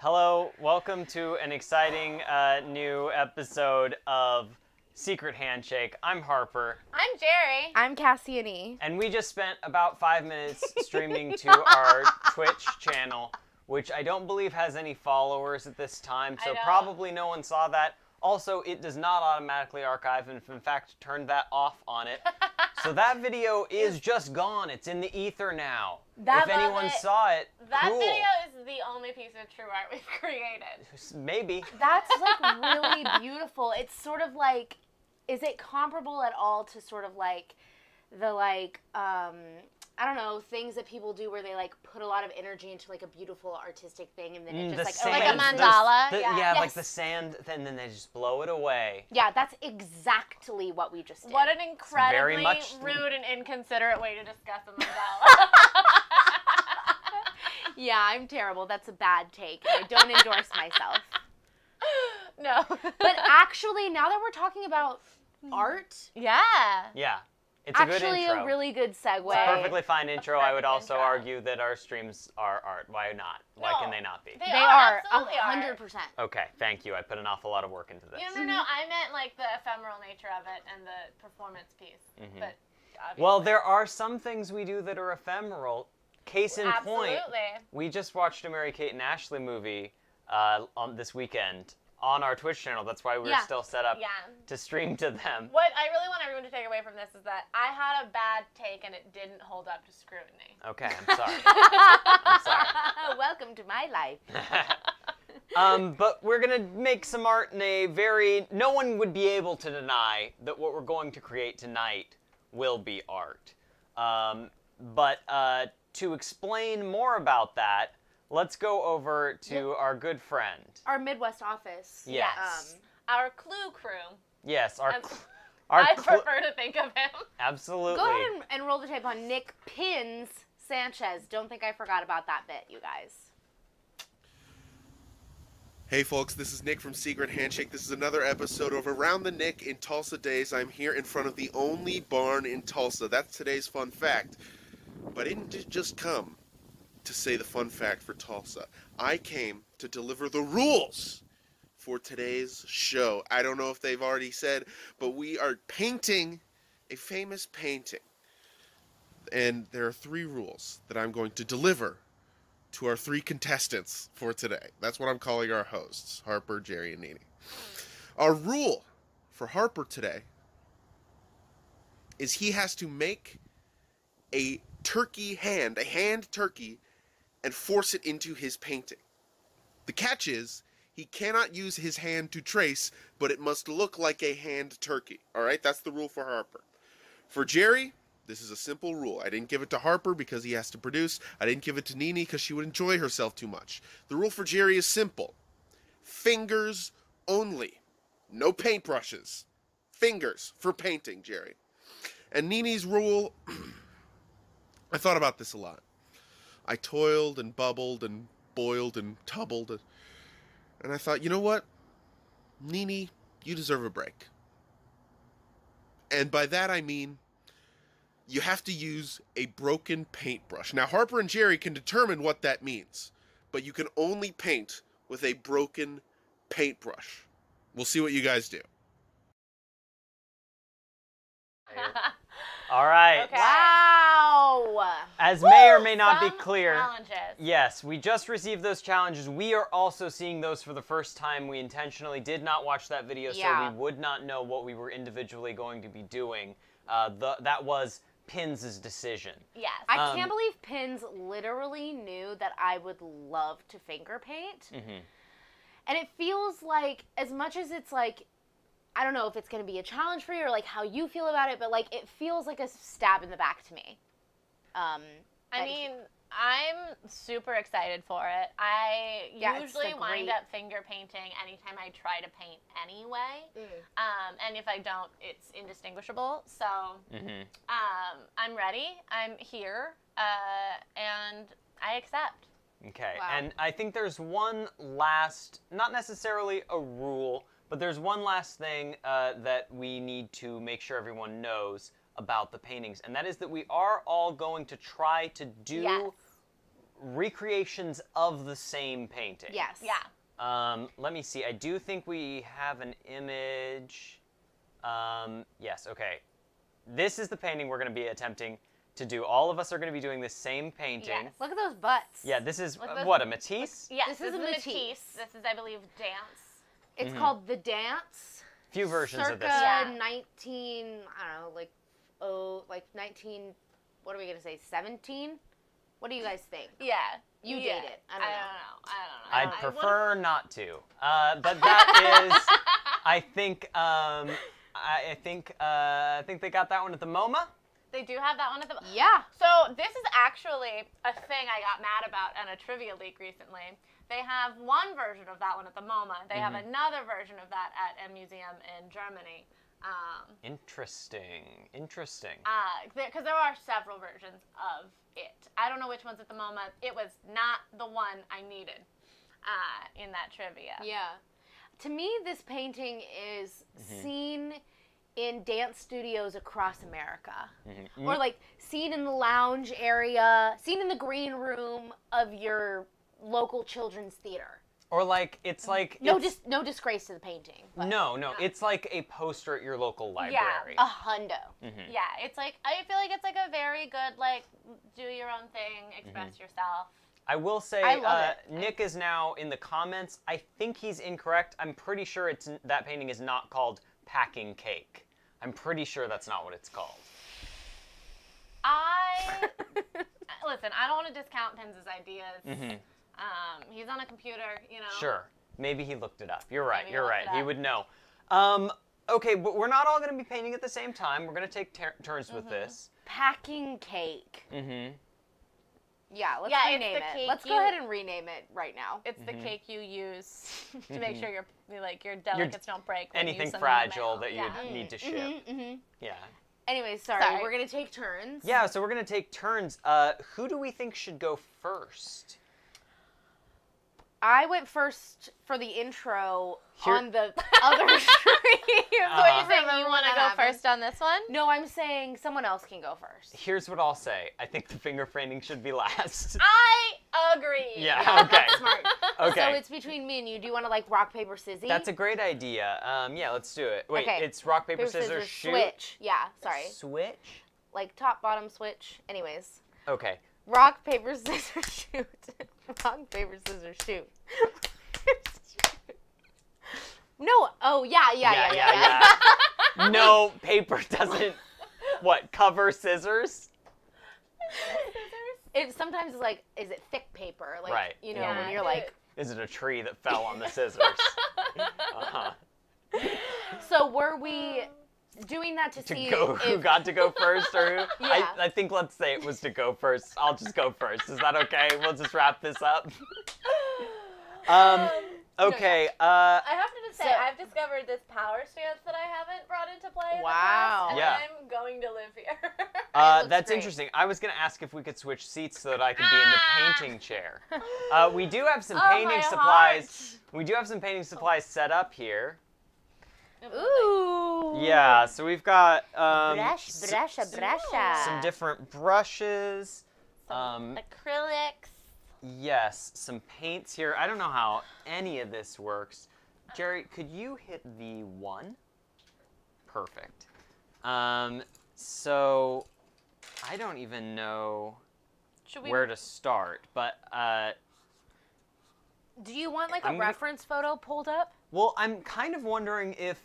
Hello, welcome to an exciting new episode of Secret Handshake. I'm Harper. I'm Jerry. I'm Cassiany. And we just spent about 5 minutes streaming to our Twitch channel, which I don't believe has any followers at this time, so probably no one saw that. Also, it does not automatically archive, and in fact, turned that off on it. So that video is just gone. It's in the ether now. If anyone saw it, that cool. video is the only piece of true art we've created. Maybe. That's like really beautiful. It's sort of like, is it comparable at all to sort of like the I don't know, things that people do where they like put a lot of energy into like a beautiful artistic thing and then it just like a mandala. Yeah, like the sand, and then they just blow it away. Yeah, that's exactly what we just did. What an incredibly rude and inconsiderate way to discuss a mandala. Yeah, I'm terrible. That's a bad take. I don't endorse myself. No. But actually, now that we're talking about art. Yeah. Yeah. It's actually a good intro. A really good segue. It's a perfectly fine intro. I would also argue that our streams are art. Why not? Why can they not be? They are, absolutely 100%. Okay, thank you. I put an awful lot of work into this. No. I meant like the ephemeral nature of it and the performance piece. Mm-hmm. But obviously. Well, there are some things we do that are ephemeral. Case in point, we just watched a Mary-Kate and Ashley movie on this weekend on our Twitch channel. That's why we're still set up to stream to them. What I really want everyone to take away from this is that I had a bad take and it didn't hold up to scrutiny. Okay, I'm sorry. I'm sorry. Welcome to my life. But we're going to make some art in a very... No one would be able to deny that what we're going to create tonight will be art. But to explain more about that, let's go over to our good friend. Our Midwest office. Yes. Our Clue crew. Yes, I prefer to think of him. Absolutely. Go ahead and roll the tape on Nick Pins Sanchez. Don't think I forgot about that bit, you guys. Hey folks, this is Nick from Secret Handshake. This is another episode of Around the Nick in Tulsa Days. I'm here in front of the only barn in Tulsa. That's today's fun fact. But I didn't just come to say the fun fact for Tulsa. I came to deliver the rules for today's show. I don't know if they've already said, but we are painting a famous painting. And there are 3 rules that I'm going to deliver to our 3 contestants for today. That's what I'm calling our hosts, Harper, Jerry, and Nene. Our rule for Harper today is he has to make a turkey hand, a hand turkey, and force it into his painting. The catch is, he cannot use his hand to trace, but it must look like a hand turkey. Alright, that's the rule for Harper. For Jerry, this is a simple rule. I didn't give it to Harper because he has to produce. I didn't give it to Nene because she would enjoy herself too much. The rule for Jerry is simple. Fingers only. No paintbrushes. Fingers for painting, Jerry. And Nene's rule, I thought about this a lot. I toiled and bubbled and boiled and tubbled. And I thought, you know what? Nene, you deserve a break. And by that I mean, you have to use a broken paintbrush. Now, Harper and Jerry can determine what that means. But you can only paint with a broken paintbrush. We'll see what you guys do. All right. Okay. Wow. As may or may not be clear, challenges. yes, we just received those challenges. We are also seeing those for the first time. We intentionally did not watch that video, so we would not know what we were individually going to be doing. That was Pins' decision. Yes. I can't believe Pins literally knew that I would love to finger paint. Mm-hmm. And it feels like, as much as it's like, I don't know if it's going to be a challenge for you or like how you feel about it, but like it feels like a stab in the back to me. I mean, I'm super excited for it. I usually wind up finger painting anytime I try to paint anyway. And if I don't, it's indistinguishable. So I'm ready. I'm here. And I accept. Okay. Wow. And I think there's one last, not necessarily a rule, but there's one last thing that we need to make sure everyone knows about the paintings, and that is that we are all going to try to do recreations of the same painting. Yes. Yeah. Let me see. I do think we have an image. Yes, okay. This is the painting we're going to be attempting to do. All of us are going to be doing the same painting. Yes. Look at those butts. Yeah, this is, what, a Matisse? Yes, This is a Matisse. This is, I believe, Dance. It's called The Dance. Few versions circa of this. Yeah. 19, I don't know, like 19, what are we going to say, 17? What do you guys think? Yeah. You date it. I don't know. I I'd don't know. prefer not to. But that is, I think they got that one at the MoMA. They do have that one at the... Yeah. So this is actually a thing I got mad about on a trivia leak recently. They have one version of that one at the MoMA. They have another version of that at a museum in Germany. Interesting. Because there are several versions of it. I don't know which one's at the MoMA. It was not the one I needed in that trivia. Yeah. To me, this painting is seen in dance studios across America. Or like seen in the lounge area, seen in the green room of your local children's theater. Or like, it's like... No disgrace to the painting. But No, it's like a poster at your local library. a hundo. Yeah, it's like, I feel like it's like a very good, like, do your own thing, express yourself. I will say, I love it. Nick is now in the comments. I think he's incorrect. I'm pretty sure that painting is not called Packing Cake. I'm pretty sure that's not what it's called. Listen, I don't want to discount Pins' ideas. He's on a computer, you know. Sure. Maybe he looked it up. You're right. Maybe You're looked right. it He up. would know. Okay, but we're not all going to be painting at the same time. We're going to take turns with this. Packing cake. Yeah, let's Yeah, it's rename the it. cake Let's go ahead and rename it right now. It's the cake you use to make sure your delicates don't break. When you Anything use them in the fragile mail. that you need to ship. Yeah. Anyways, sorry, we're going to take turns. Yeah, so we're going to take turns. Who do we think should go first? I went first for the intro Here- on the other stream. So you saying you want to go first on this one? No, I'm saying someone else can go first. Here's what I'll say. I think the finger painting should be last. I agree. Yeah, okay. Smart. Okay. So it's between me and you. Do you want to like rock, paper, scissors? That's a great idea. Yeah, let's do it. Wait, Okay. it's rock, paper, scissors, shoot. switch. Yeah, sorry. Switch? Like top, bottom, switch. Anyways. Okay. Rock, paper, scissors, shoot. Rock, paper, scissors, shoot. No. Oh, yeah. No, paper doesn't, cover scissors? It sometimes is like, is it thick paper? Like, Right. you know, Yeah. when you're like. Is it a tree that fell on the scissors? So were we doing that to see Who if got to go first or who? Yeah. I think let's say it was to go first. I'll just go first. Is that okay? We'll just wrap this up. Okay. I have to just say, So- I've discovered this power stance that I haven't brought into play in Wow. the past, and Yeah. I'm going to live here. looks That's great. interesting. I was going to ask if we could switch seats so that I could be in the painting chair. We do have some Oh, painting my supplies. We do have some painting supplies set up here. Ooh. Yeah, so we've got Brusha. some different brushes. Acrylics. Yes, some paints here. I don't know how any of this works. Jerry, could you hit the 1? Perfect. So I don't even know where to start, but Do you want like a I'm gonna- reference photo pulled up? well, I'm kind of wondering if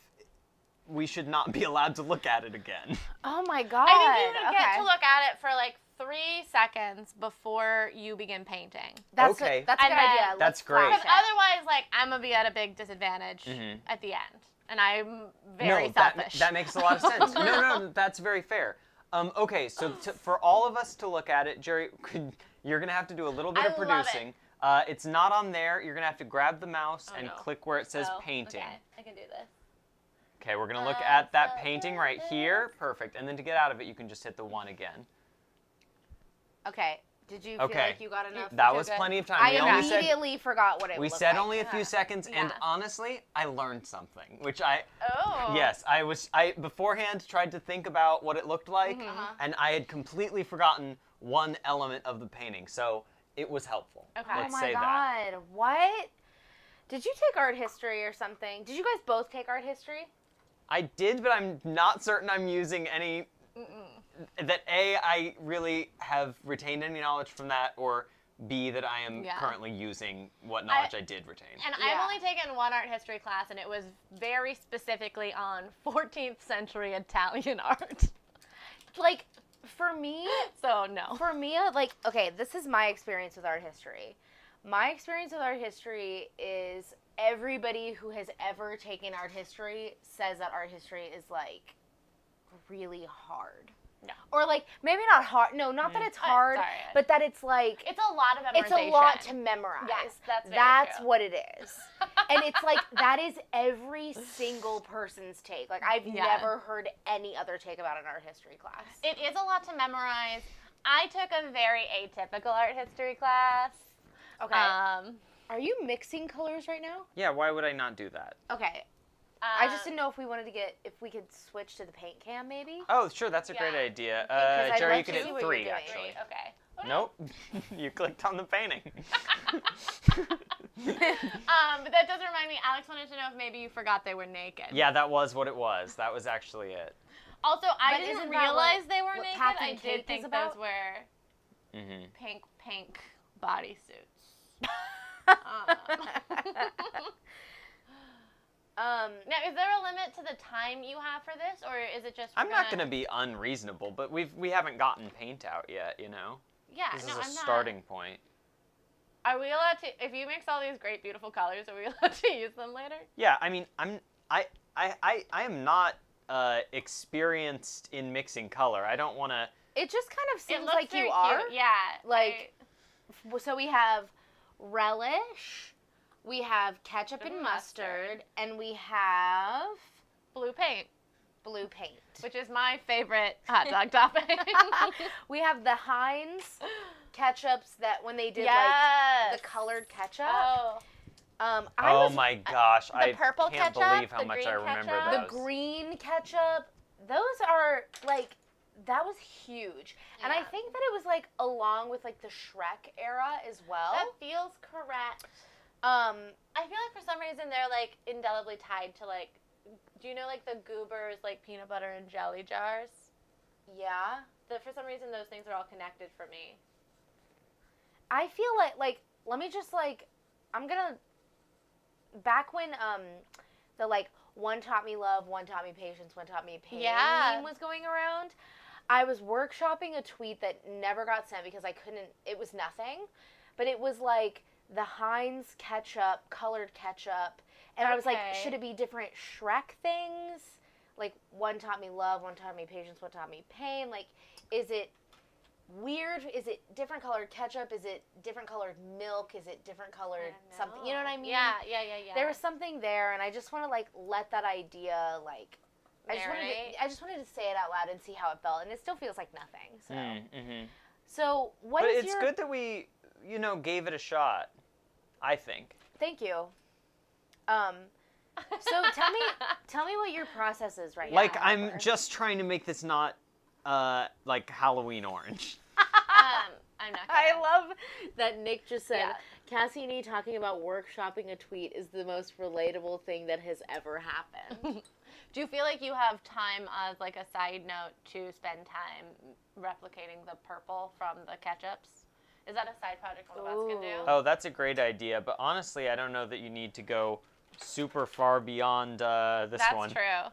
we should not be allowed to look at it again. Oh my god. I think you would get to look at it for like 3 seconds before you begin painting. That's Okay. a good And then- idea. That's Let's great. flash Because it. otherwise, like, I'm going to be at a big disadvantage at the end. And I'm very no, selfish. that makes a lot of sense. No, that's very fair. Okay, so for all of us to look at it, Jerry, you're going to have to do a little bit of producing. It's not on there. You're going to have to grab the mouse and click where it says painting. Okay, I can do this. Okay, we're going to look at that painting right here. Perfect. And then to get out of it, you can just hit the 1 again. Okay. Did you feel like you got enough? That was plenty of time. I immediately forgot what it was. We said only a few seconds, and honestly, I learned something, which I beforehand tried to think about what it looked like, and I had completely forgotten one element of the painting, so it was helpful. Okay. Let's oh my say God. That. What? Did you take art history or something? Did you guys both take art history? I did, but I'm not certain I'm using any... That A, I really have retained any knowledge from that, or B, that I am currently using what knowledge I did retain. And I've only taken one art history class, and it was very specifically on 14th century Italian art. Like, for me... So, no. For me, like, okay, this is my experience with art history. My experience with art history is everybody who has ever taken art history says that art history is, like, really hard. No. Or, like, maybe not hard. No, not that it's hard, but that it's, like... It's a lot of memorization. It's a lot to memorize. Yes, that's very That's true. what it is. And it's, like, that is every single person's take. Like, I've never heard any other take about an art history class. It is a lot to memorize. I took a very atypical art history class. Okay. Are you mixing colors right now? Yeah, why would I not do that? Okay. I just didn't know if we could switch to the paint cam, maybe. Oh, sure, that's a great idea. Jerry, you could hit 3, actually. Okay. Nope. You clicked on the painting. But that does remind me, Alex wanted to know if maybe you forgot they were naked. Yeah, that was what it was. That was actually it. Also, I didn't realize they were naked. I did think those were pink bodysuits. Now, is there a limit to the time you have for this, or is it just? I'm not going to be unreasonable, but we haven't gotten paint out yet, you know. Yeah, this is a starting point. Are we allowed to? If you mix all these great, beautiful colors, are we allowed to use them later? Yeah, I mean, I am not experienced in mixing color. I don't want to. It just kind of seems like you are. Cute. Yeah. Like, so we have relish. We have ketchup and mustard, and we have blue paint. Blue paint. Which is my favorite hot dog topping. We have the Heinz ketchups that when they did like the colored ketchup. Oh my gosh, I purple can't ketchup, believe how much I remember those. The green ketchup, those are like, that was huge. Yeah. And I think that it was like along with like the Shrek era as well. That feels correct. I feel like for some reason they're like indelibly tied to like, do you know like the Goobers like peanut butter and jelly jars? Yeah. For some reason those things are all connected for me. I feel like let me just like, I'm gonna, back when the like one taught me love, one taught me patience, one taught me pain meme was going around, I was workshopping a tweet that never got sent because I couldn't, it was nothing, but it was like the Heinz ketchup, colored ketchup, and I was like, should it be different Shrek things? Like, one taught me love, one taught me patience, one taught me pain. Like, is it weird? Is it different colored ketchup? Is it different colored milk? Is it different colored something? You know what I mean? Yeah. There was something there, and I just want to, like, let that idea, like, I just wanted to say it out loud and see how it felt, and it still feels like nothing, so. So, what is it's good that we, you know, gave it a shot, I think. Thank you. So tell me what your process is right now. Like, I'm just trying to make this not, like, Halloween orange. I'm not gonna. I love that Nick just said, Cassidy talking about workshopping a tweet is the most relatable thing that has ever happened. Do you feel like you have time as, like, a side note to spend time replicating the purple from the ketchups? Is that a side project one of us can do? Oh, that's a great idea, but honestly, I don't know that you need to go super far beyond this one. That's true.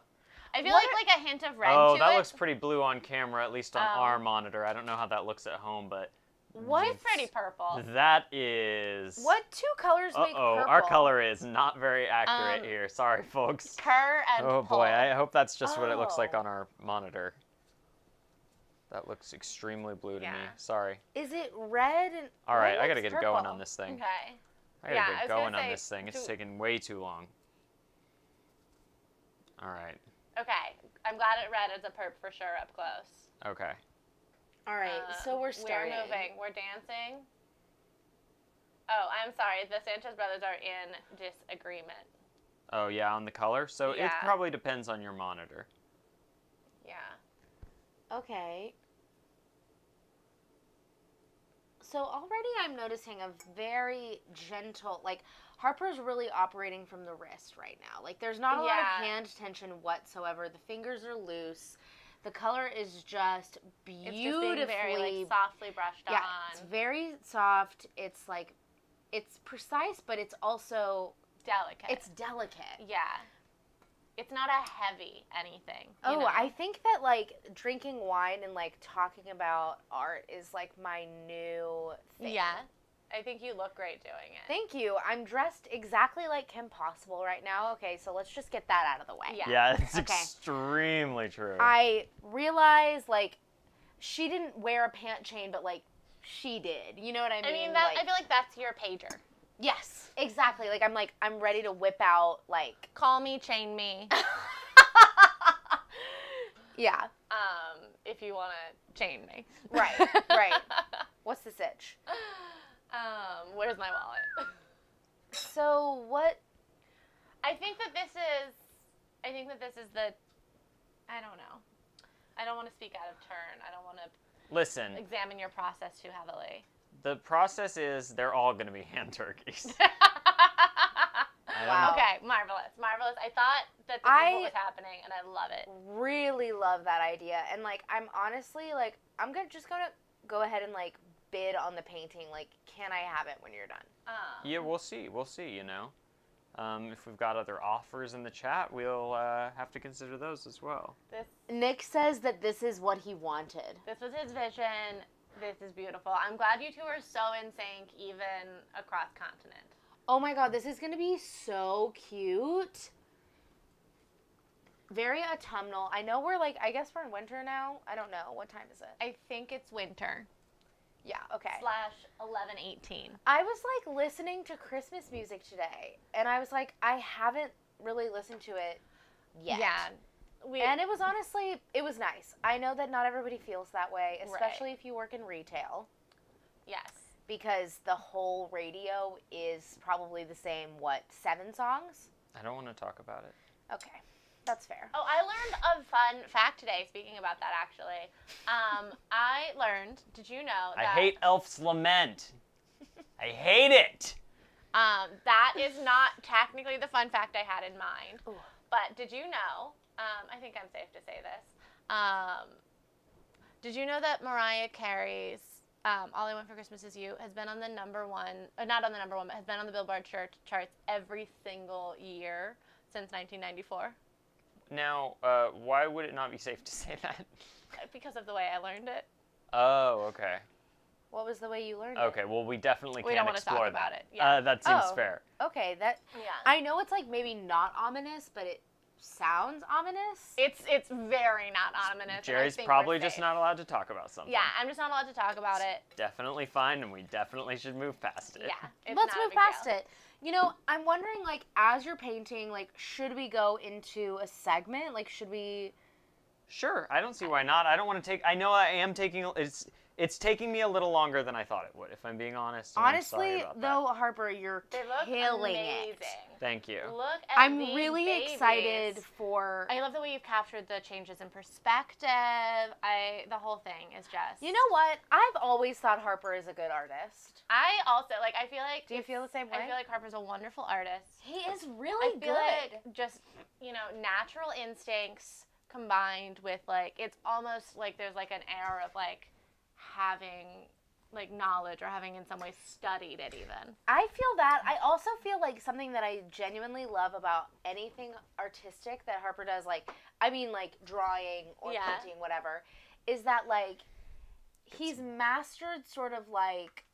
I feel like a hint of red to it. Oh, that looks pretty blue on camera, at least on our monitor. I don't know how that looks at home, but... It's pretty purple. That is... What two colors make purple? Our color is not very accurate here. Sorry, folks. Purr and Oh, boy. I hope that's just what it looks like on our monitor. That looks extremely blue to me. Yeah. Sorry. Is it red? And All right, I got gotta get it going on this thing. Okay. I gotta get going on this thing. It's taking way too long. All right. Okay. I'm glad it read as a perp for sure up close. Okay. All right, so we're starting. We're moving. We're dancing. Oh, I'm sorry. The Sanchez brothers are in disagreement. Oh, yeah, on the color? So it probably depends on your monitor. Yeah. Okay. So already I'm noticing a very gentle, like, Harper's really operating from the wrist right now. Like, there's not a lot of hand tension whatsoever. The fingers are loose. The color is just beautifully... It's just being very, like, softly brushed on. Yeah, it's very soft. It's, like, it's precise, but it's also... delicate. It's delicate. Yeah. It's not a heavy anything. Oh, know? I think that, like, drinking wine and, like, talking about art is, like, my new thing. Yeah. I think you look great doing it. Thank you. I'm dressed exactly like Kim Possible right now. Okay, so let's just get that out of the way. Yeah, it's extremely true. I realize, like, she didn't wear a pant chain, but, like, she did. You know what I mean? I mean, I feel like that's your pager. Yes, exactly. Like, I'm ready to whip out, like... Call me, chain me. Yeah. If you want to chain me. Right, right. What's the sitch? Where's my wallet? So, what... I think that this is the... I don't know. I don't want to speak out of turn. I don't want to examine your process too heavily. The process is they're all going to be hand turkeys. Wow. Okay, marvelous, marvelous. I thought that this is what was happening, and I love it. Really love that idea. And, like, I'm honestly, like, I'm just going to go ahead and, like, bid on the painting. Like, can I have it when you're done? Yeah, we'll see. We'll see, you know. If we've got other offers in the chat, we'll have to consider those as well. Nick says that this is what he wanted. This was his vision. This is beautiful. I'm glad you two are so in sync, even across continent. Oh my god, this is going to be so cute. Very autumnal. I know we're, like, I guess we're in winter now. I don't know. What time is it? I think it's winter. Yeah, okay. /11/18. I was, like, listening to Christmas music today, and I was like, I haven't really listened to it yet. Yeah. And it was honestly, it was nice. I know that not everybody feels that way, especially if you work in retail. Yes. Because the whole radio is probably the same, 7 songs? I don't want to talk about it. Okay. That's fair. Oh, I learned a fun fact today, speaking about that, actually. I learned, did you know that... I hate Elf's Lament. I hate it. That is not technically the fun fact I had in mind. Ooh. But did you know, I think I'm safe to say this, did you know that Mariah Carey's All I Want for Christmas Is You has been on the number one, not on the number one, but has been on the Billboard charts every single year since 1994? Now, why would it not be safe to say that? Because of the way I learned it. Oh, okay. What was the way you learned it? Okay, well, we definitely can't explore that. About it. Yeah. That seems fair. Okay, that. Yeah. I know it's, like, maybe not ominous, but it sounds ominous. It's very not ominous. Jerry's probably just not allowed to talk about something. Yeah, I'm just not allowed to talk about it. Definitely fine, and we definitely should move past it. Yeah. Let's move past it. You know, I'm wondering, like, as you're painting, like, should we go into a segment? Like, should we... Sure, I don't see why not. I don't want to take... I know I am taking... It's taking me a little longer than I thought it would, if I'm being honest. Honestly, though, Harper, you're killing it. Thank you. Look at I'm these really babies. excited for... I love the way you've captured the changes in perspective. The whole thing is just... You know what? I've always thought Harper is a good artist. I also, like, I feel like... Do you feel the same way? I feel like Harper's a wonderful artist. He is really good. I feel like just, you know, natural instincts combined with, like, it's almost like there's, like, an air of, like, having, like, knowledge or having in some way studied it even. I feel that. I also feel like something that I genuinely love about anything artistic that Harper does, like, I mean, like, drawing or painting, whatever, is that, like, he's mastered sort of, like,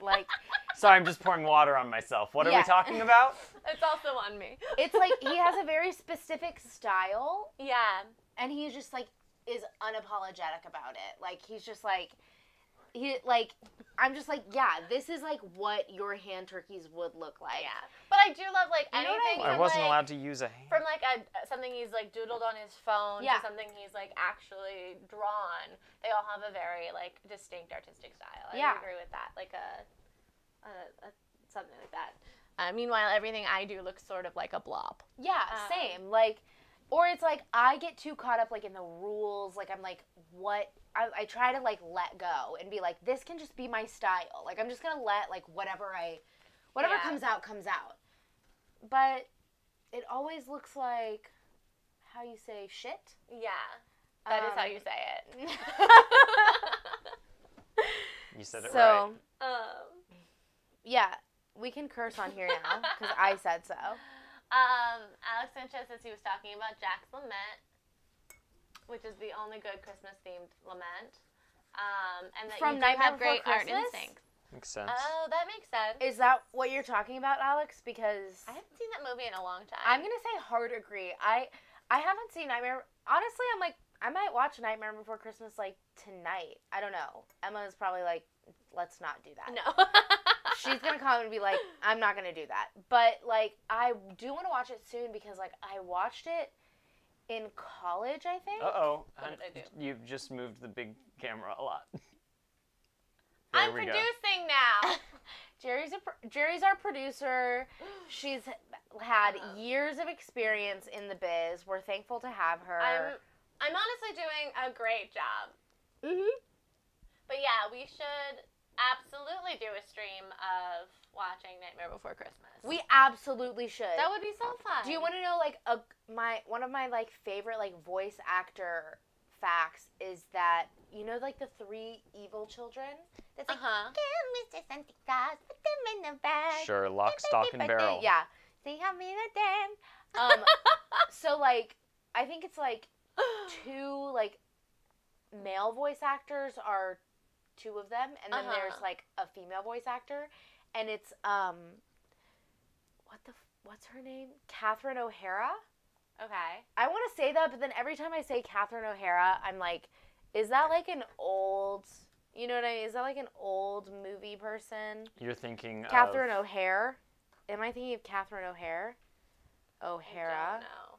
like. Sorry, I'm just pouring water on myself. What are we talking about? It's also on me. It's like he has a very specific style. Yeah. And he just like is unapologetic about it. Like he's just like I'm just like, yeah, this is like what your hand turkeys would look like. Yeah. But I do love like anything I wasn't allowed to use a hand. From like something he's like doodled on his phone to something he's like actually drawn. They all have a very like distinct artistic style. I agree with that. Like something like that. Meanwhile, everything I do looks sort of like a blob. Yeah, same. Like, or it's like I get too caught up like in the rules. Like I'm like, what? I try to like let go and be like, this can just be my style. Like I'm just gonna let like whatever comes out comes out. But it always looks like how you say shit. Yeah, that is how you say it. You said it right. Yeah, we can curse on here now because I said so. Alex Sanchez says he was talking about Jack's Lament, which is the only good Christmas-themed lament. And that From you do Nightmare have great Before art Christmas? instincts. Makes sense. Oh, that makes sense. Is that what you're talking about, Alex? Because I haven't seen that movie in a long time. I'm gonna say hard agree. I haven't seen Nightmare. Honestly, I'm like I might watch Nightmare Before Christmas like tonight. I don't know. Emma's probably like, let's not do that. No. She's gonna come and be like, I'm not gonna do that. But like, I do want to watch it soon because like I watched it in college, I think. Uh-oh. What did I do? You've just moved the big camera a lot. I'm producing now. Jerry's our producer. She's had years of experience in the biz. We're thankful to have her. I'm honestly doing a great job. Mhm. But yeah, we should absolutely do a stream of watching Nightmare Before Christmas. We absolutely should. That would be so fun. Do you want to know like one of my like favorite like voice actor facts is that you know like the 3 evil children? That's like Mr. Santa Claus, put them in the bag. Sure, lock, stock, and barrel. Yeah. Say how many of them. So like I think it's like 2 like male voice actors are 2 of them, and then there's like a female voice actor, and it's what's her name? Catherine O'Hara. Okay. I want to say that, but then every time I say Catherine O'Hara, I'm like, is that like an old? You know what I mean? Is that like an old movie person? You're thinking Catherine O'Hare. Am I thinking of Catherine O'Hare? O'Hara. I don't know.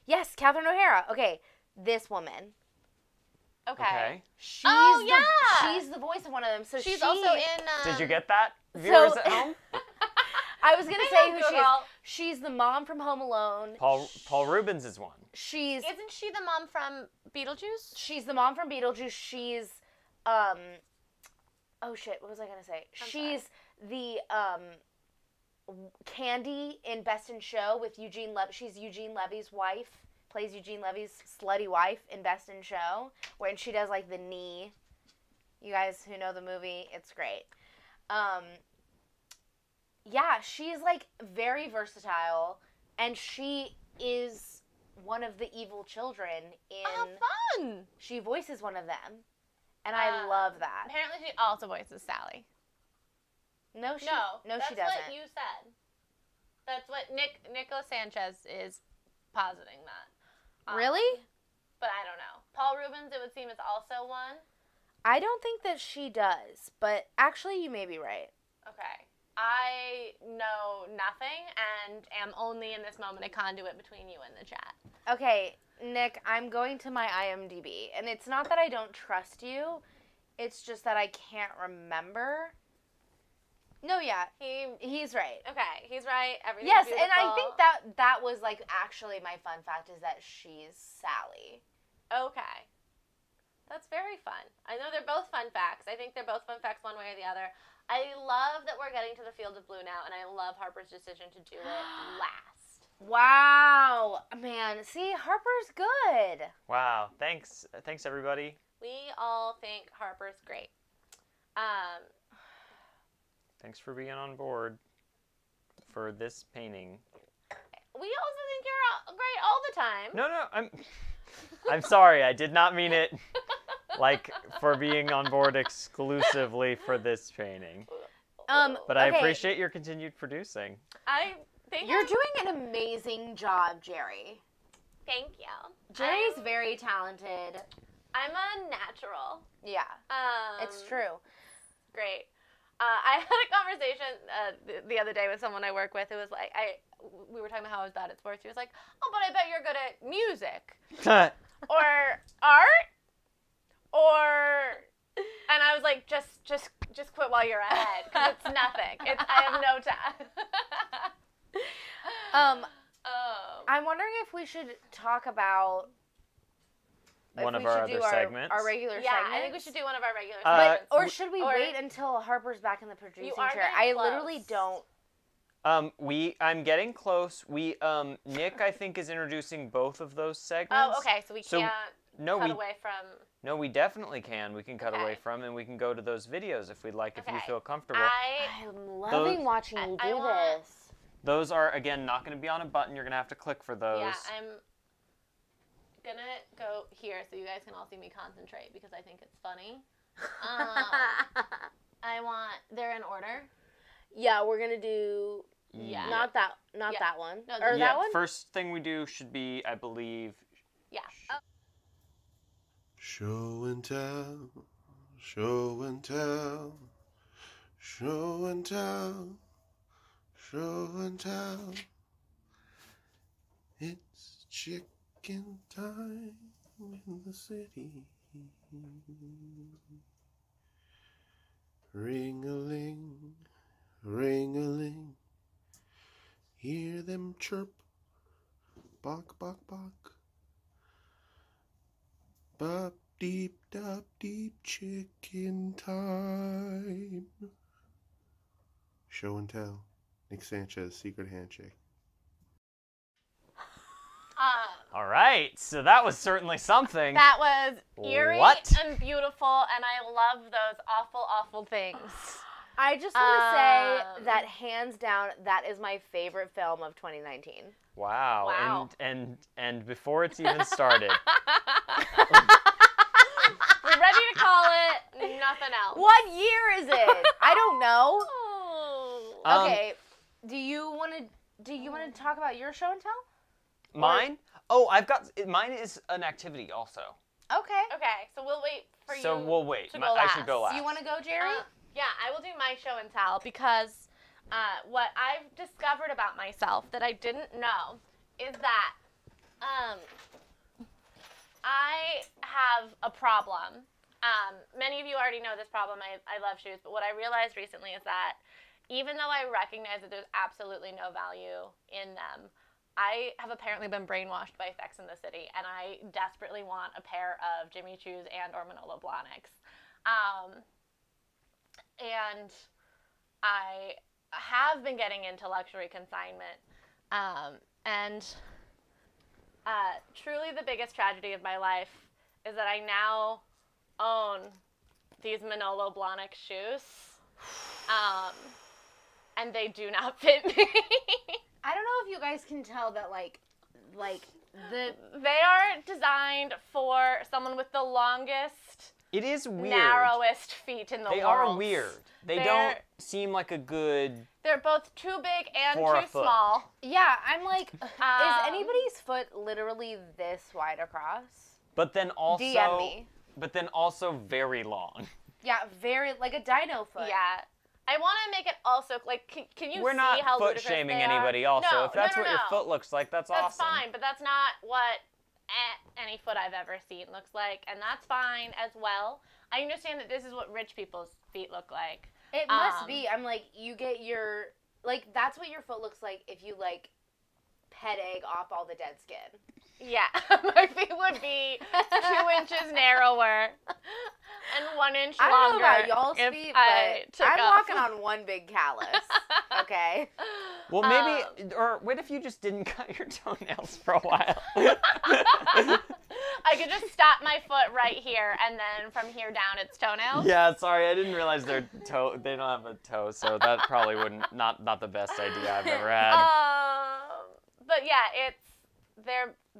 Yes, Catherine O'Hara. Okay, this woman. Okay. She's she's the voice of one of them. So she's also in. Did you get that, viewers So- at home? I was gonna say who she is. Girl. She's the mom from Home Alone. Paul Rubens is one. She's Isn't she the mom from Beetlejuice? she's the mom from Beetlejuice. She's oh shit, what was I gonna say? She's the Candy in Best in Show with Eugene Levy. She's Eugene Levy's wife. Plays Eugene Levy's slutty wife in Best in Show, when she does like the knee. You guys who know the movie, it's great. Yeah, she's like very versatile, and she is one of the evil children in. Oh, fun! She voices one of them, and I love that. Apparently, she also voices Sally. No, she doesn't. doesn't. That's what you said. That's what Nico Sanchez is positing that. Really? But I don't know. Paul Rubens, it would seem, is also one. I don't think that she does, but actually, you may be right. Okay. I know nothing and am only in this moment a conduit between you and the chat. Okay, Nick, I'm going to my IMDb, and it's not that I don't trust you, it's just that I can't remember. No, yeah, he's right. Okay, he's right. Everything's Yes, beautiful. and I think that was like actually my fun fact is that she's Sally. Okay. That's very fun. I know they're both fun facts. I think they're both fun facts one way or the other. I love that we're getting to the Field of Blue now, and I love Harper's decision to do it last. Wow, man. See, Harper's good. Wow. Thanks everybody. We all think Harper's great. Thanks for being on board for this painting. We also think you're great all the time. No, I'm sorry. I did not mean it like for being on board exclusively for this painting. But I appreciate your continued producing. I think you're doing an amazing job, Jerry. Thank you. Jerry's very talented. I'm a natural. Yeah, it's true. Great. I had a conversation the other day with someone I work with who was like, we were talking about how I was bad at sports. He was like, oh, but I bet you're good at music. Or art. And I was like, just quit while you're ahead, because it's nothing. I have no time. I'm wondering if we should talk about one of our other segments. Our regular segments. Yeah, I think we should do one of our regular segments. Or should we wait until Harper's back in the producing chair? I literally don't. I'm getting close. Nick, I think, is introducing both of those segments. Oh, okay. So we can't cut away from. No, we definitely can. We can cut away from, and we can go to those videos if we'd like, if you feel comfortable. I'm loving watching you do this. Those are, again, not going to be on a button. You're going to have to click for those. Yeah, I'm going to go here so you guys can all see me concentrate, because I think it's funny. They're in order. Yeah, we're going to do, not that one. No, or that one? First thing we do should be, I believe. Yeah. Show and tell, show and tell, show and tell, show and tell. It's chicken time in the city. Ring-a-ling, ring-a-ling. Hear them chirp, bok, bok, bok. Bop, deep, dop, deep, chicken time. Show and tell. Nick Sanchez, Secret Handshake. All right, so that was certainly something. That was eerie and beautiful, and I love those awful, awful things. I just want to say that hands down, that is my favorite film of 2019. Wow. And before it's even started. We're ready to call it nothing else. What year is it? I don't know. Okay. Do you want to talk about your show and tell? Mine? Mine is an activity also. Okay. Okay, so we'll wait for you. So we'll wait. I should go last. You want to go, Jerry? Yeah, I will do my show and tell, because what I've discovered about myself that I didn't know is that I have a problem. Many of you already know this problem. I love shoes, but what I realized recently is that even though I recognize that there's absolutely no value in them, I have apparently been brainwashed by Sex and the City, and I desperately want a pair of Jimmy Choos and or Manolo Blahniks. And I have been getting into luxury consignment. Truly the biggest tragedy of my life is that I now own these Manolo Blahnik shoes. And they do not fit me. I don't know if you guys can tell that, they are designed for someone with the longest, it is weird, narrowest feet in the world. They are weird. They don't seem like a good. They're both too big and too small. Yeah, I'm like, is anybody's foot literally this wide across? But then also, DM me. But then also very long. Yeah, very like a dino foot. Yeah. I want to make it also, like, can you We're see not how foot ludicrous shaming they anybody are? also. No, if that's no, what your foot looks like, that's awesome. That's fine, but that's not what any foot I've ever seen looks like, and that's fine as well. I understand that this is what rich people's feet look like. It must be. I'm like, you get your, like, that's what your foot looks like if you, like, pet egg off all the dead skin. Yeah, my feet would be 2 inches narrower and 1 inch longer. I don't know about y'all's feet, but I'm walking on one big callus. Okay. Well, maybe, or what if you just didn't cut your toenails for a while? I could just stop my foot right here, and then from here down, it's toenails. Yeah, sorry, I didn't realize they don't have a toe, so that probably wouldn't not the best idea I've ever had. But yeah,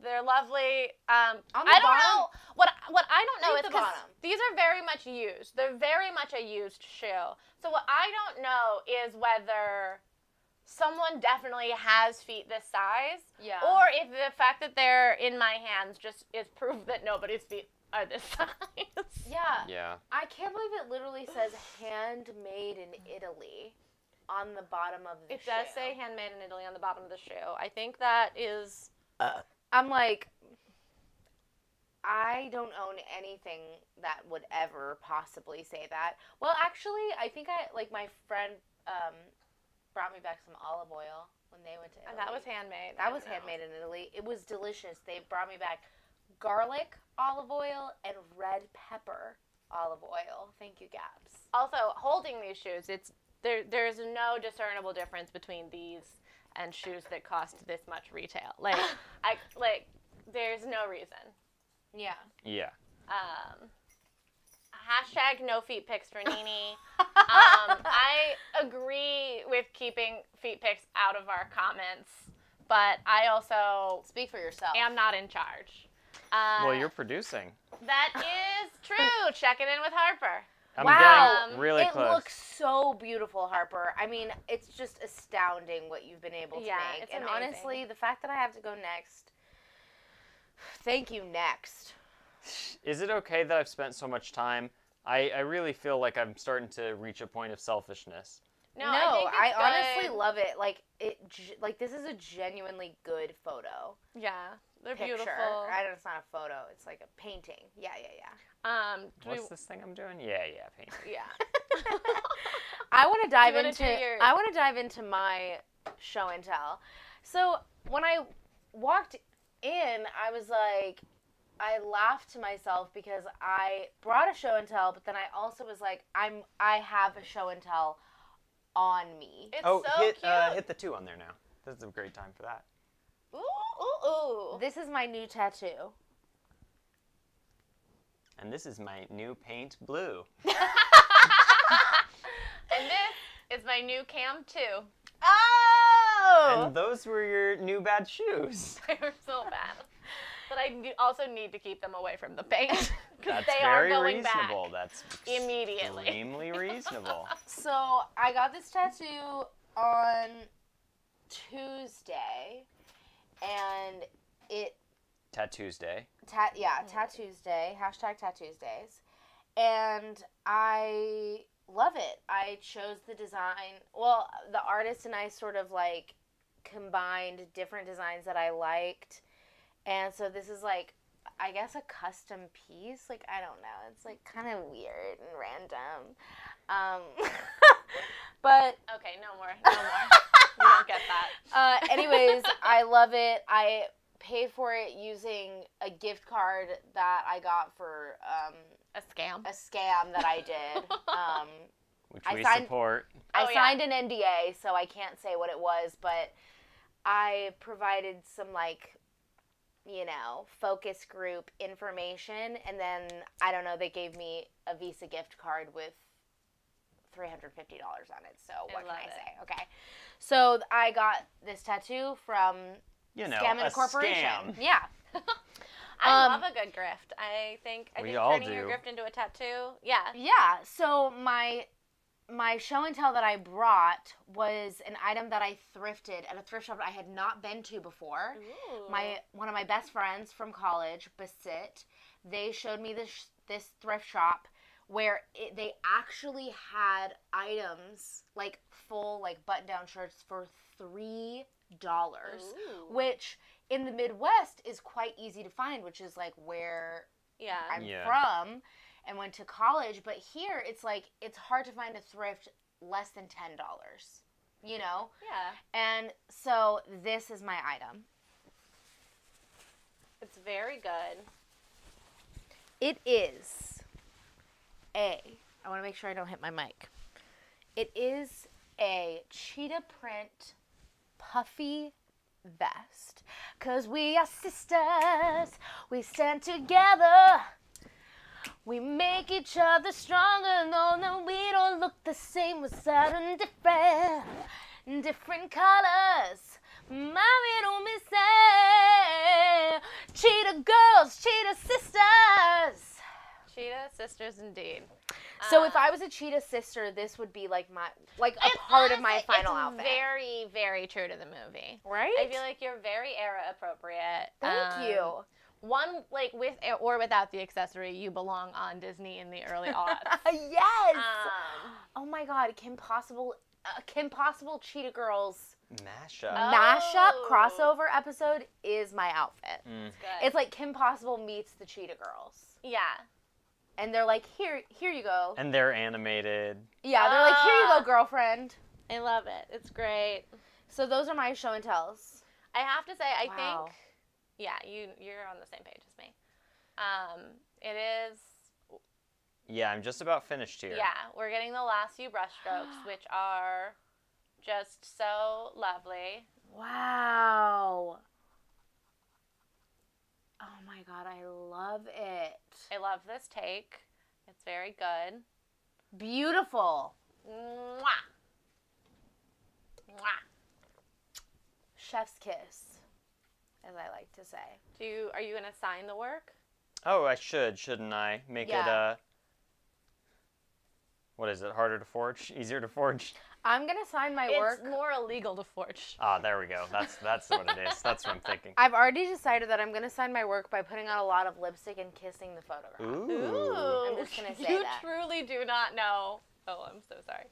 They're lovely. On the I don't bottom? know what I don't know Read is the because bottom. these are very much used. They're very much a used shoe. So what I don't know is whether someone definitely has feet this size, or if the fact that they're in my hands just is proof that nobody's feet are this size. Yeah. I can't believe it literally says handmade in Italy on the bottom of the shoe. It does say handmade in Italy on the bottom of the shoe. I think that is... I'm like, I don't own anything that would ever possibly say that. Well, actually, I think my friend brought me back some olive oil when they went to Italy. And that was handmade. That was handmade in Italy. It was delicious. They brought me back garlic olive oil and red pepper olive oil. Thank you, Gabs. Also, holding these shoes, there's no discernible difference between these and shoes that cost this much retail. There's no reason. Yeah. Yeah. Hashtag no feet pics for Nini. I agree with keeping feet pics out of our comments, but I also speak for yourself. Am not in charge. Well, you're producing. That is true. Check it in with Harper. I'm wow, getting really close. It looks so beautiful, Harper. I mean, it's just astounding what you've been able to make. It's and amazing. Honestly, the fact that I have to go next, thank you, next. Is it okay that I've spent so much time? I really feel like I'm starting to reach a point of selfishness. No, I honestly love it. This is a genuinely good photo. Yeah, they're picture. Beautiful. I know it's not a photo; it's like a painting. Yeah. What's this thing I'm doing? Yeah, painting. Yeah. I want to dive into my show and tell. So when I walked in, I was like, I laughed to myself because I brought a show and tell, but then I also was like, I have a show and tell on me. It's so cute. Hit the 2 on there now. This is a great time for that. Ooh. This is my new tattoo. And this is my new paint blue. And this is my new cam too. Oh! And those were your new bad shoes. They were so bad. But I also need to keep them away from the paint. That's they very are going reasonable. back That's immediately. Extremely reasonable. So I got this tattoo on Tuesday, and it... Tattoosday. Tattoosday. Hashtag Tattoosdays. And I love it. I chose the design. Well, the artist and I sort of like combined different designs that I liked. And so this is like, I guess, a custom piece. Like, I don't know. It's like kind of weird and random. But okay, no more. We don't get that. Anyways, I love it. I paid for it using a gift card that I got for a scam that I did. Which we support. I signed an NDA, so I can't say what it was, but I provided some focus group information, and then I don't know, they gave me a Visa gift card with $350 on it. So what can I say? Okay. So I got this tattoo from Scam and Corporation. Scam. Yeah. I love a good grift. I think turning your grift into a tattoo. Yeah. Yeah. So my show and tell that I brought was an item that I thrifted at a thrift shop I had not been to before. Ooh. One of my best friends from college, Basit, they showed me this thrift shop where they actually had items, like full button-down shirts for $3, Ooh. which in the Midwest is quite easy to find, which is where I'm from and went to college. But here it's hard to find a thrift less than $10, Yeah. And so this is my item. It's very good. It is I want to make sure I don't hit my mic. It is a cheetah print puffy vest. 'Cause we are sisters. We stand together. We make each other stronger. No, we don't look the same. We're certain different colors. Mami, don't be sad. Cheetah girls, cheetah sisters. Cheetah sisters, indeed. So if I was a cheetah sister, this would be like a part of my final outfit. It's very, very true to the movie. Right? I feel like you're very era appropriate. Thank you. One, like, with or without the accessory, you belong on Disney in the early aughts. Yes. Oh my God, Kim Possible Cheetah Girls mashup crossover episode is my outfit. Good. It's like Kim Possible meets the Cheetah Girls. Yeah. And they're like, here you go. And they're animated. Yeah, they're like, here you go, girlfriend. I love it. It's great. So those are my show and tells. I have to say, I think, yeah, you're on the same page as me. It is. Yeah, I'm just about finished here. Yeah, we're getting the last few brush strokes, which are just so lovely. Wow. Oh my God, I love it. I love this take. It's very good. Beautiful. Mwah. Mwah. Chef's kiss, as I like to say. Are you gonna sign the work? Oh, I shouldn't I? Make it, what is it, harder to forge? Easier to forge? I'm going to sign my work. It's more illegal to forge. Ah, there we go. That's what it is. That's what I'm thinking. I've already decided that I'm going to sign my work by putting on a lot of lipstick and kissing the photograph. Ooh. I'm just going to say you that. You truly do not know. Oh, I'm so sorry.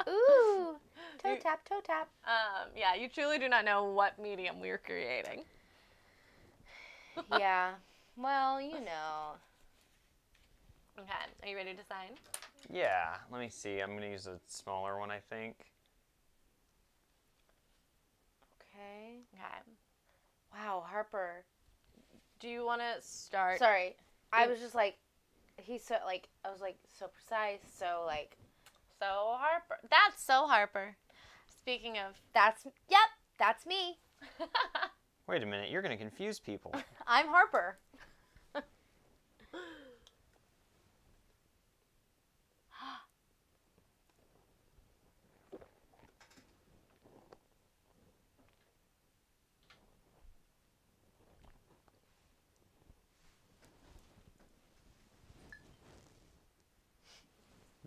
Ooh. Toe tap, toe tap. Yeah, you truly do not know what medium we're creating. Yeah. Well, you know. Okay, are you ready to sign? Yeah, let me see. I'm going to use a smaller one, I think. Okay. Okay. Wow, Harper. Do you want to start? Sorry. I was just like, he's so, like, I was like, so precise, so, like. So Harper. That's so Harper. Speaking of. That's me. Wait a minute, you're going to confuse people. I'm Harper.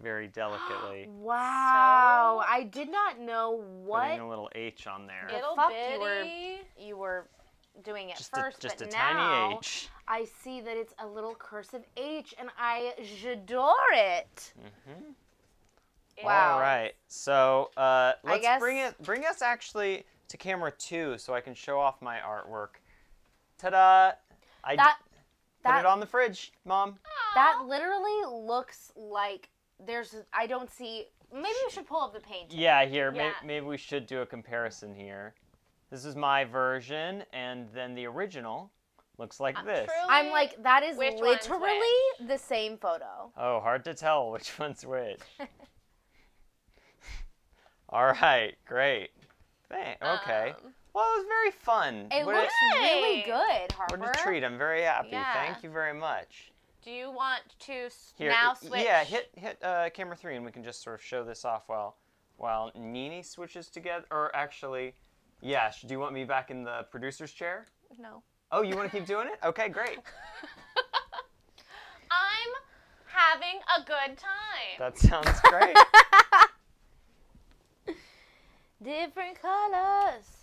Very delicately. Wow. I did not know what. Putting a little H on there. Little fuck bitty. you were doing it Just first, just but a now tiny H. I see that it's a little cursive H, and I j'adore it. Mm-hmm. Wow. All right. So let's guess... bring us actually to camera 2 so I can show off my artwork. Ta-da! Put it on the fridge, Mom. That literally looks like I don't see. Maybe we should pull up the painting. Yeah, here. Yeah. Maybe we should do a comparison here. This is my version, and then the original looks like this. Truly, I'm like, that is which one's literally the same photo. Oh, hard to tell which one's which. All right, great. Okay. Well, it was very fun. It looks really good, Harper. What a treat. I'm very happy. Yeah. Thank you very much. Do you want to Here, now switch? Yeah, hit camera 3, and we can just sort of show this off while Nini switches together. Or actually, yeah, do you want me back in the producer's chair? No. Oh, you want to keep doing it? Okay, great. I'm having a good time. That sounds great. Different colors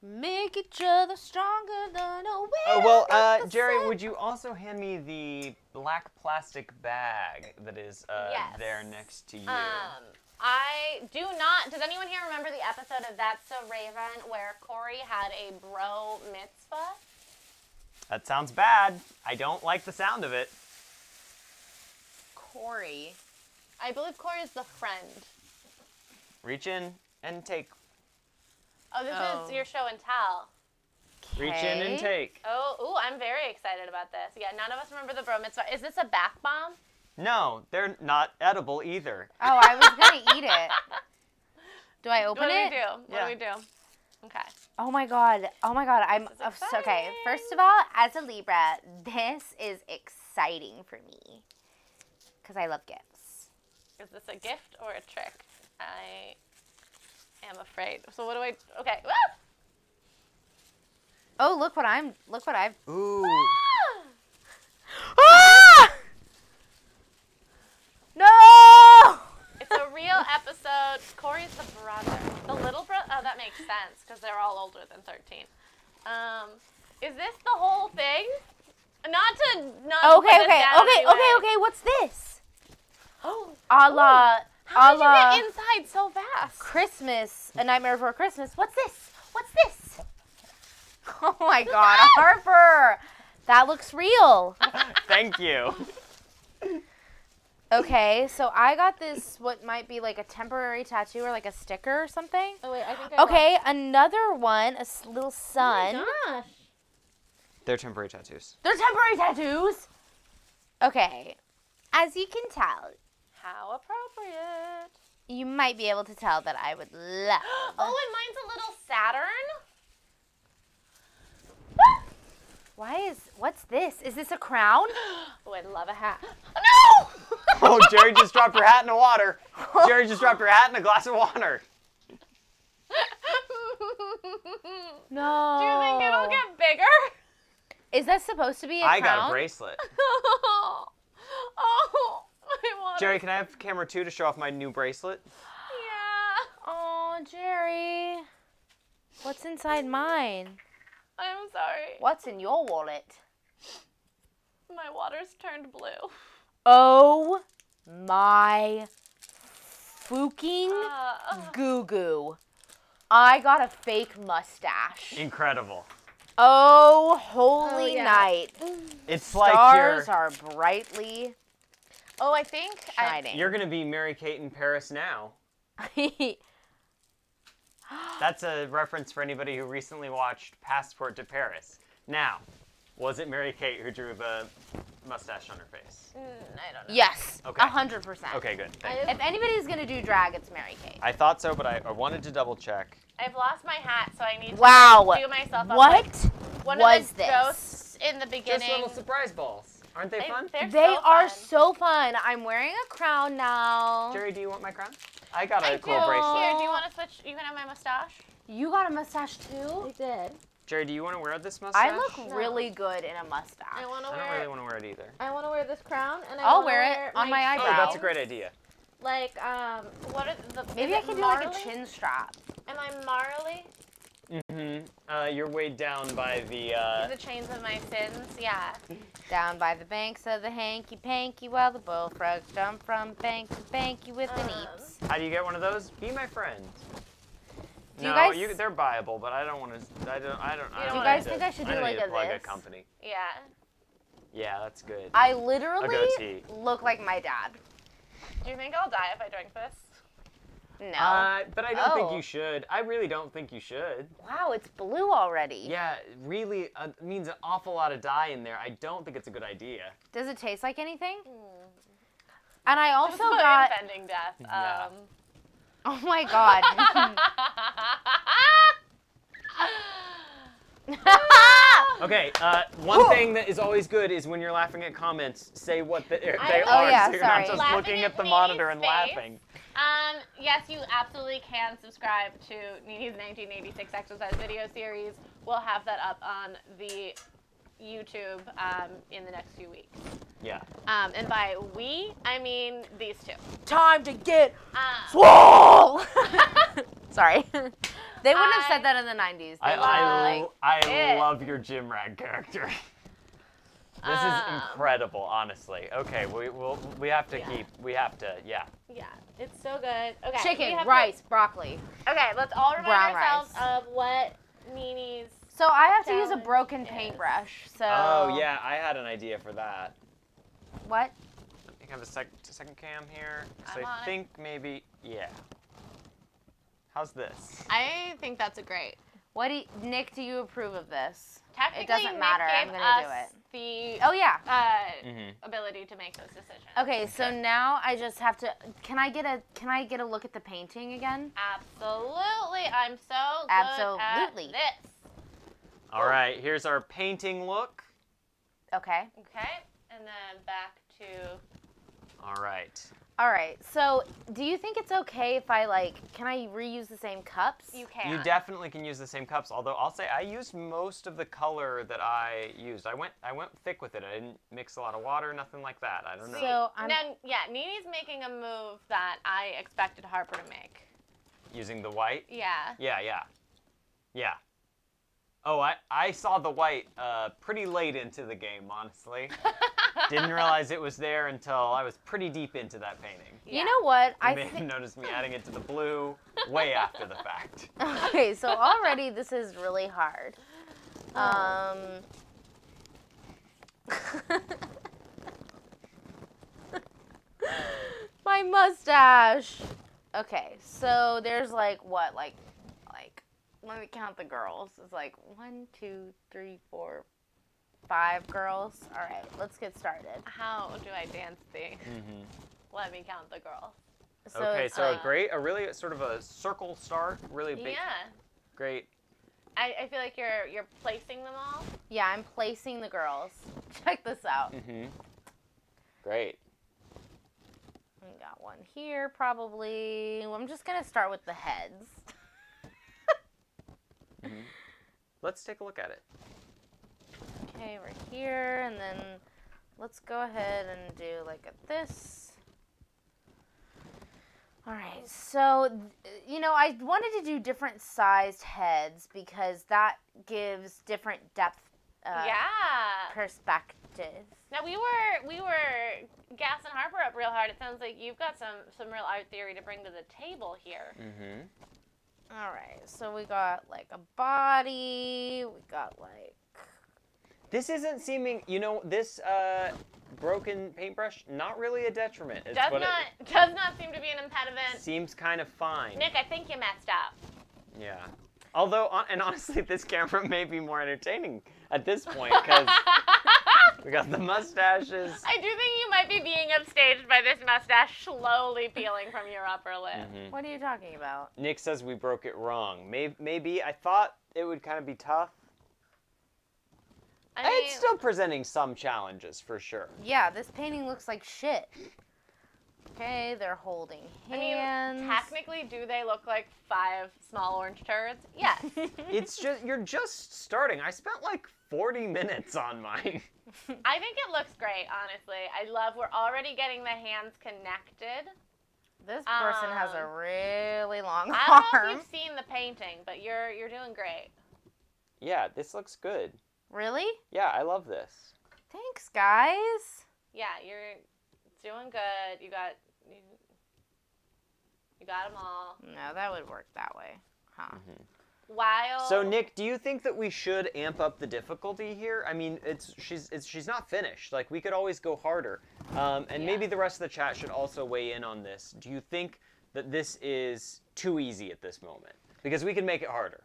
make each other stronger than a will. Oh, well, Jerry, would you also hand me the black plastic bag that is Yes. there next to you? I do not. Does anyone here remember the episode of That's So Raven where Corey had a bro mitzvah? That sounds bad. I don't like the sound of it. Corey. I believe Corey is the friend. Reach in and take. Oh, this is your show and tell. Reach in and take. Oh, ooh, I'm very excited about this. Yeah, none of us remember the bro mitzvah. Is this a bath bomb? No, they're not edible either. Oh, I was going to eat it. Do I open it? What do we do? Okay. Oh my god. I'm okay. First of all, as a Libra, this is exciting for me because I love gifts. Is this a gift or a trick? I am afraid. So what do I? Okay. Woo! Oh, look what I've. Ooh. Ah! No! It's a real episode. Corey's the brother. The little brother? Oh, that makes sense, because they're all older than 13. Is this the whole thing? Okay. What's this? Oh. A la. How did you get inside so fast? Christmas. A Nightmare Before Christmas. What's this? Oh my God, Harper. That looks real. Thank you. Okay, so I got this, what might be like a temporary tattoo or like a sticker or something. Oh wait, I think I Okay, another one, little sun. Oh my gosh. They're temporary tattoos. They're temporary tattoos. Okay, as you can tell, How appropriate. you might be able to tell that I would love. Oh, and mine's a little Saturn. What's this? Is this a crown? Oh, I'd love a hat. No! Oh, Jerry just dropped her hat in the water. Jerry just dropped her hat in a glass of water. No. Do you think it'll get bigger? Is that supposed to be a I crown? got a bracelet. Oh, I want Jerry, can I have camera 2 to show off my new bracelet? Yeah. Oh, Jerry. What's inside mine? I'm sorry. What's in your wallet? My water's turned blue. Oh my fucking goo-goo. I got a fake mustache. Incredible. Oh, holy night. It's Stars like you're... are brightly Oh, I think shining. You're going to be Mary-Kate in Paris now. That's a reference for anybody who recently watched Passport to Paris. Now, was it Mary-Kate who drew the mustache on her face? I don't know. Yes, Okay. 100%. Okay, good. Thank you. If anybody's going to do drag, it's Mary-Kate. I thought so, but I wanted to double check. I've lost my hat, so I need to do myself up. What One was of the this? ghosts in the beginning. Just little surprise balls. Aren't they fun? They are so fun. I'm wearing a crown now. Jerry, do you want my crown? I got a cool Here, bracelet. do you want to switch? You can have my mustache. You got a mustache too? I did. Jerry, do you want to wear this mustache? I look really good in a mustache. I want to I wear. don't really want to wear it either. I want to wear this crown, and I'll wear it on my eyebrow. Oh, that's a great idea. Like, what are the? Maybe I can do like a chin strap. Am I Marley? Mm-hmm. You're weighed down by the. The chains of my sins. Yeah. Down by the banks of the hanky-panky while the bullfrogs jump from bank to banky with the neeps. How do you get one of those? Be my friend. Do you guys? They're buyable, but I don't want to. I don't. Do you guys think I should do like a plug this? a company. Yeah. Yeah, that's good. I A literally goatee. look like my dad. Do you think I'll die if I drink this? No. But I don't think you should. I really don't think you should. Wow, it's blue already. Yeah, really means an awful lot of dye in there. I don't think it's a good idea. Does it taste like anything? And I also Just got. impending death. Yeah. Oh my god. Okay, one thing that is always good is when you're laughing at comments, say what they are, yeah, so you're sorry. not just Laughing looking at at the Nini's monitor and face. laughing. Yes, you absolutely can subscribe to Nini's 1986 exercise video series. We'll have that up on the YouTube in the next few weeks. Yeah. And by we, I mean these two. Time to get swole! Sorry. They wouldn't have said that in the 90s. I love your gym rag character. This is incredible, honestly. Okay, we have to yeah. Yeah, it's so good. Okay. Chicken, rice, broccoli. Okay, let's all remind Brown ourselves rice. of what Nini's. So I have to use a Challenge broken is- paintbrush. So. Oh yeah, I had an idea for that. What? I think I have a second cam here. So I'm on I it. think maybe How's this? I think that's a great. Nick, do you approve of this? Technically, It doesn't matter. Nick I'm gave gonna do us it. Oh yeah. The ability to make those decisions. Okay, so now I just have to. Can I get a look at the painting again? Absolutely, I'm so good Absolutely. at this. All right, here's our painting look. Okay. Okay, and then back to. All right. All right. So, do you think it's okay if I can I reuse the same cups? You can. You definitely can use the same cups. Although I'll say I used most of the color that I used. I went thick with it. I didn't mix a lot of water, nothing like that. I don't know. So Nini's making a move that I expected Harper to make. Using the white? Yeah. Yeah. Oh, I saw the white pretty late into the game, honestly. Didn't realize it was there until I was pretty deep into that painting. You know what? You may have noticed me adding it to the blue way after the fact. Okay, so already this is really hard. My mustache. Okay, so there's what? Let me count the girls. It's 1, 2, 3, 4, 5 girls. All right, let's get started. How do I dance the? Let me count the girls. So, okay, so a really sort of a circle start, really big. Yeah. Great. I feel like you're placing them all. Yeah, I'm placing the girls. Check this out. Great. We got one here, probably. I'm just gonna start with the heads. Let's take a look at it. Okay, right here, and then let's go ahead and do this. All right, so, I wanted to do different sized heads because that gives different depth perspective. Now, we were gassing Harper up real hard. It sounds like you've got some real art theory to bring to the table here. All right, so we got a body, we got This isn't seeming, this broken paintbrush, not really a detriment. It's does not seem to be an impediment. Seems kind of fine. Nick, I think you messed up. Yeah. Although, and honestly, this camera may be more entertaining at this point because we got the mustaches. I do think you might be being upstaged by this mustache slowly peeling from your upper lip. What are you talking about? Nick says we broke it wrong. Maybe I thought it would kind of be tough. It's still presenting some challenges for sure. Yeah, this painting looks like shit. Okay, they're holding hands. I mean, technically, do they look like 5 small orange turds? Yes. You're just starting. I spent 40 minutes on mine. I think it looks great, honestly. We're already getting the hands connected. This person has a really long arm. I don't know if you've seen the painting, but you're doing great. Yeah, this looks good. Really? Yeah, I love this. Thanks, guys. Yeah, you're doing good. You got them all. No, that would work that way. Huh. So Nick, do you think that we should amp up the difficulty here? I mean, she's not finished. We could always go harder. And maybe the rest of the chat should also weigh in on this. Do you think that this is too easy at this moment? Because we can make it harder.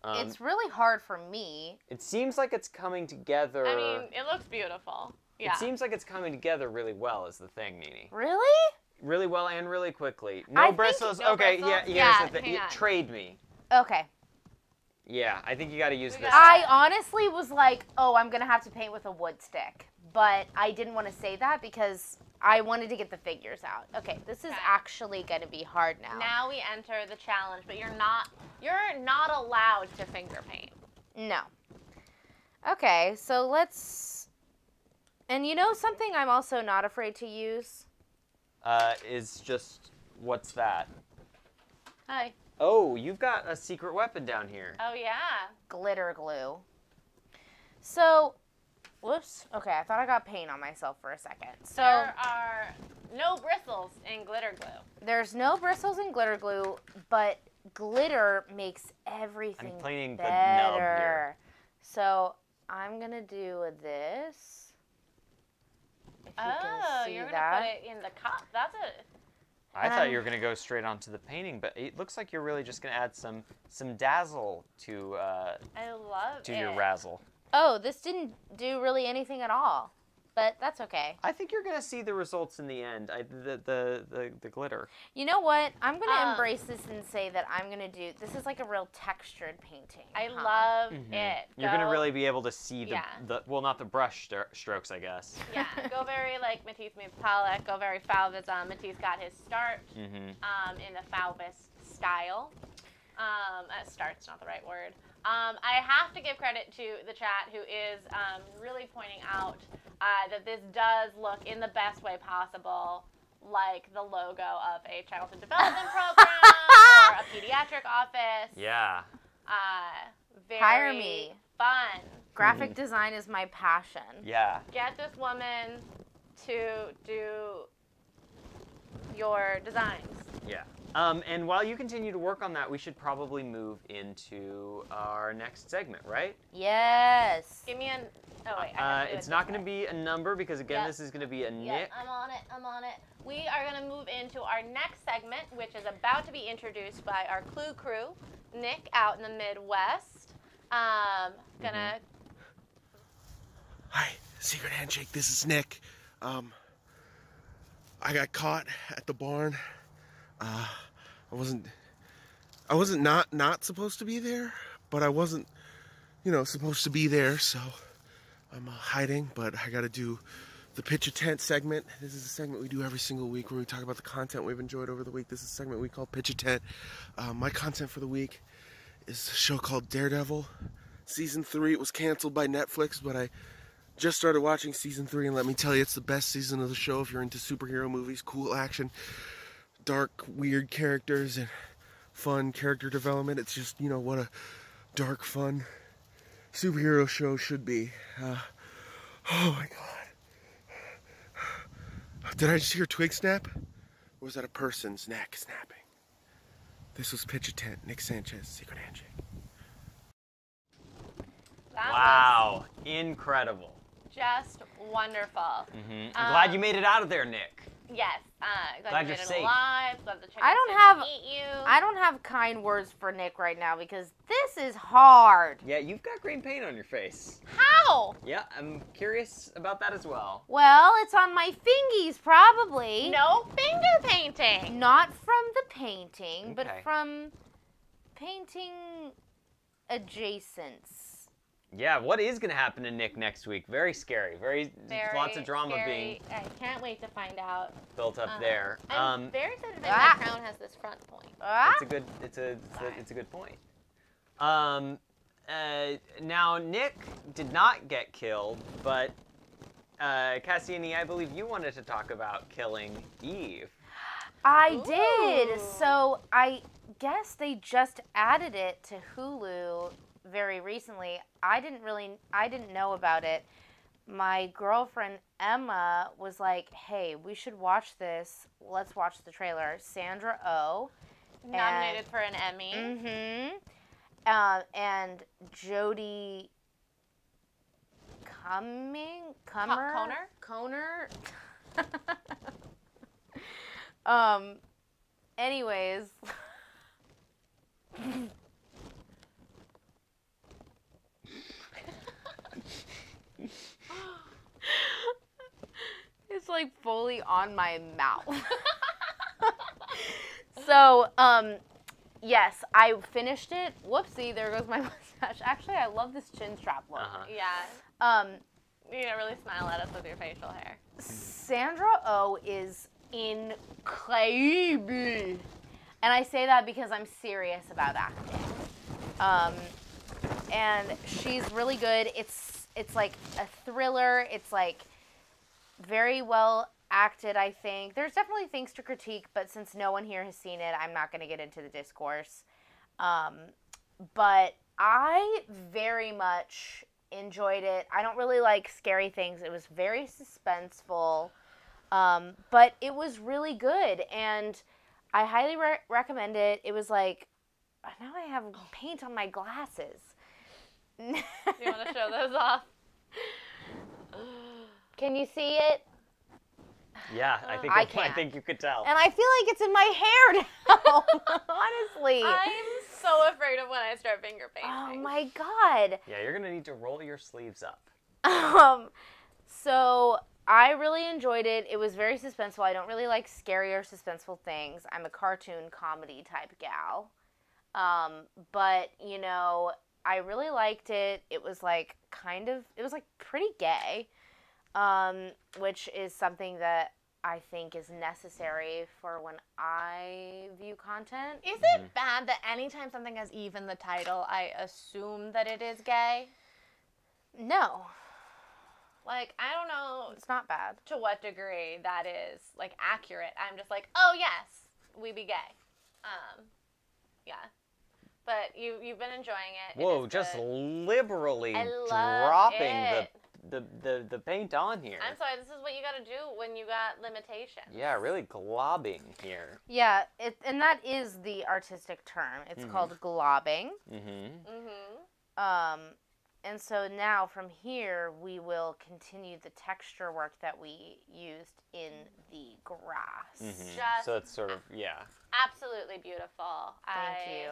It's really hard for me. It seems like it's coming together. I mean, it looks beautiful. Yeah. It seems like it's coming together really well is the thing, Nini. Really? Really well and really quickly. No bristles. Okay, bristles? yeah, here's the thing. Trade me. Okay. Yeah, I think you got to use this. I honestly was like, oh, I'm going to have to paint with a wood stick. But I didn't want to say that because I wanted to get the figures out. Okay, this is actually going to be hard now. Now we enter the challenge, but you're not allowed to finger paint. No. Okay, so let's... And something I'm also not afraid to use? Is just... What's that? Hi. Oh, you've got a secret weapon down here. Oh, yeah. Glitter glue. So... Whoops. Okay, I thought I got paint on myself for a second. So there are no bristles in glitter glue. There's no bristles in glitter glue, but glitter makes everything I'm cleaning better. the nub here. So I'm gonna do this. If you can see you're that. gonna put it in the cup. That's it. I thought you were gonna go straight onto the painting, but it looks like you're really just gonna add some dazzle to I love your razzle. Oh, this didn't do really anything at all. but that's okay. I think you're gonna see the results in the end. The glitter. You know what? I'm gonna embrace this and say that I'm gonna do. This is like a real textured painting. I love it. You're gonna really be able to see the well, not the brush strokes, I guess. Yeah, go very like Matisse meets Pollock. Go very Fauvism. Matisse got his start in the Fauvist style. Start's not the right word. I have to give credit to the chat who is really pointing out that this does look in the best way possible like the logo of a childhood development program or a pediatric office. Yeah. Very Hire me. Fun. Graphic design is my passion. Yeah. Get this woman to do your designs. Yeah. And while you continue to work on that, we should probably move into our next segment, right? Yes. Give me an. Oh wait. It's not going to be a number because again, this is going to be a Nick. I'm on it. We are going to move into our next segment, which is about to be introduced by our Clue crew, Nick out in the Midwest. Gonna. Hi, Secret Handshake. This is Nick. I got caught at the barn. I wasn't not supposed to be there, but I wasn't, supposed to be there, so I'm hiding, but I gotta do the Pitch a Tent segment. This is a segment we do every single week where we talk about the content we've enjoyed over the week. This is a segment we call Pitch a Tent. My content for the week is a show called Daredevil. Season 3, it was canceled by Netflix, but I just started watching Season 3, and let me tell you, it's the best season of the show if you're into superhero movies, cool action, dark, weird characters, and fun character development. It's just, what a dark, fun superhero show should be. Oh my god. Did I just hear a twig snap? Or was that a person's neck snapping? This was Pitch a Tent, Nick Sanchez, Secret Handshake. Wow, incredible. Just wonderful. I'm glad you made it out of there, Nick. Yes. Glad you you're made it safe. alive. Glad the chickens I don't didn't have eat you. I don't have kind words for Nick right now because this is hard. Yeah, you've got green paint on your face. How? Yeah, I'm curious about that as well. Well, it's on my fingies probably. No finger painting. Not from the painting, but Okay. from painting adjacents. Yeah, what is going to happen to Nick next week? Very scary. Very lots of drama scary. being I can't wait to find out. built up there. I'm very excited that my crown has this front point. It's a good point. Now Nick did not get killed, but Cassiani, I believe you wanted to talk about killing Eve. I did. So I guess they just added it to Hulu very recently. I didn't know about it. My girlfriend Emma was like, "Hey, we should watch this. Let's watch the trailer." Sandra Oh, Nominated for an Emmy. and Jodie Comer. Anyways. It's like fully on my mouth. So, yes, I finished it. Whoopsie, there goes my mustache. Actually, I love this chin strap look. Yeah. You're gonna really smile at us with your facial hair. Sandra Oh is incredible. And I say that because I'm serious about acting. And she's really good. It's like a thriller. It's like very well acted, I think. There's definitely things to critique, but since no one here has seen it, I'm not going to get into the discourse. But I very much enjoyed it. I don't really like scary things. It was very suspenseful, but it was really good, and I highly recommend it. It was like, now I have paint on my glasses. Do you want to show those off? Can you see it? Yeah, I think you could tell. And I feel like it's in my hair now, honestly. I'm so afraid of when I start finger painting. Oh my god. Yeah, you're going to need to roll your sleeves up. So I really enjoyed it. It was very suspenseful. I don't really like scary or suspenseful things. I'm a cartoon comedy type gal. But, you know, I really liked it. It was like it was like pretty gay, which is something that I think is necessary for when I view content. Is it bad that anytime something has Eve in the title, I assume that it is gay? No. Like, I don't know. It's not bad. To what degree that is, like, accurate. I'm just like, oh, yes, we be gay. Yeah. But you've been enjoying it. Whoa, just liberally dropping the paint on here. I'm sorry, this is what you got to do when you got limitations. Yeah, really globbing here. Yeah, and that is the artistic term. It's called globbing. And so now from here, we will continue the texture work that we used in the grass. So it's sort of, yeah. Absolutely beautiful. Thank you.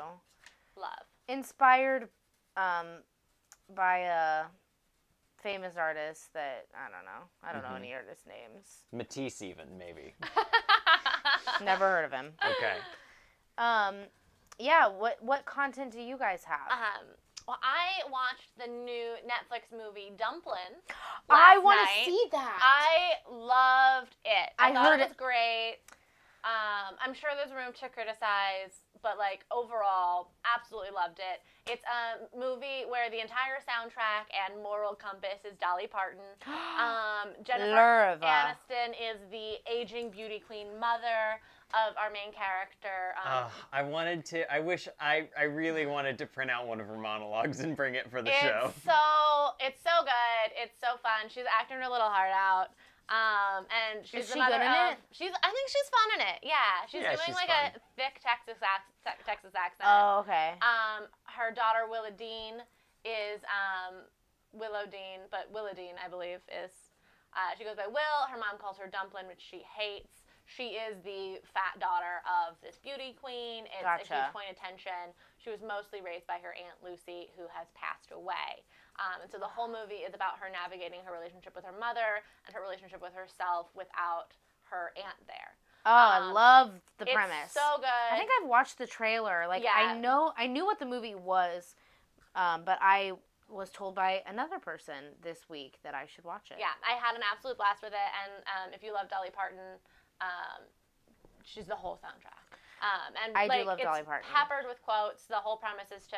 Love. Inspired by a famous artist that, I don't know any artist names. Matisse even, maybe. Never heard of him. Okay. Yeah, what content do you guys have? Well, I watched the new Netflix movie Dumplin'. I want to see that. I loved it. I thought heard it was great. I'm sure there's room to criticize, but like overall, absolutely loved it. It's a movie where the entire soundtrack and moral compass is Dolly Parton. Jennifer Aniston is the aging beauty queen mother of our main character. I really wanted to print out one of her monologues and bring it for the show. It's so good. It's so fun. She's acting her little heart out. And she's the mother of. I think she's fun in it. Yeah, she's doing like fun. A thick Texas accent. Oh, okay. Her daughter Willa Dean is Willow Dean, but Willa Dean I believe is. She goes by Will. Her mom calls her Dumplin', which she hates. She is the fat daughter of this beauty queen. It's a huge point of tension. She was mostly raised by her Aunt Lucy, who has passed away. And so the whole movie is about her navigating her relationship with her mother and her relationship with herself without her aunt there. Oh, I love the premise. It's so good. I think I've watched the trailer. Like, I knew what the movie was, but I was told by another person this week that I should watch it. Yeah, I had an absolute blast with it. And if you love Dolly Parton, she's the whole soundtrack. And I do love Dolly Parton. It's peppered with quotes. The whole premise is to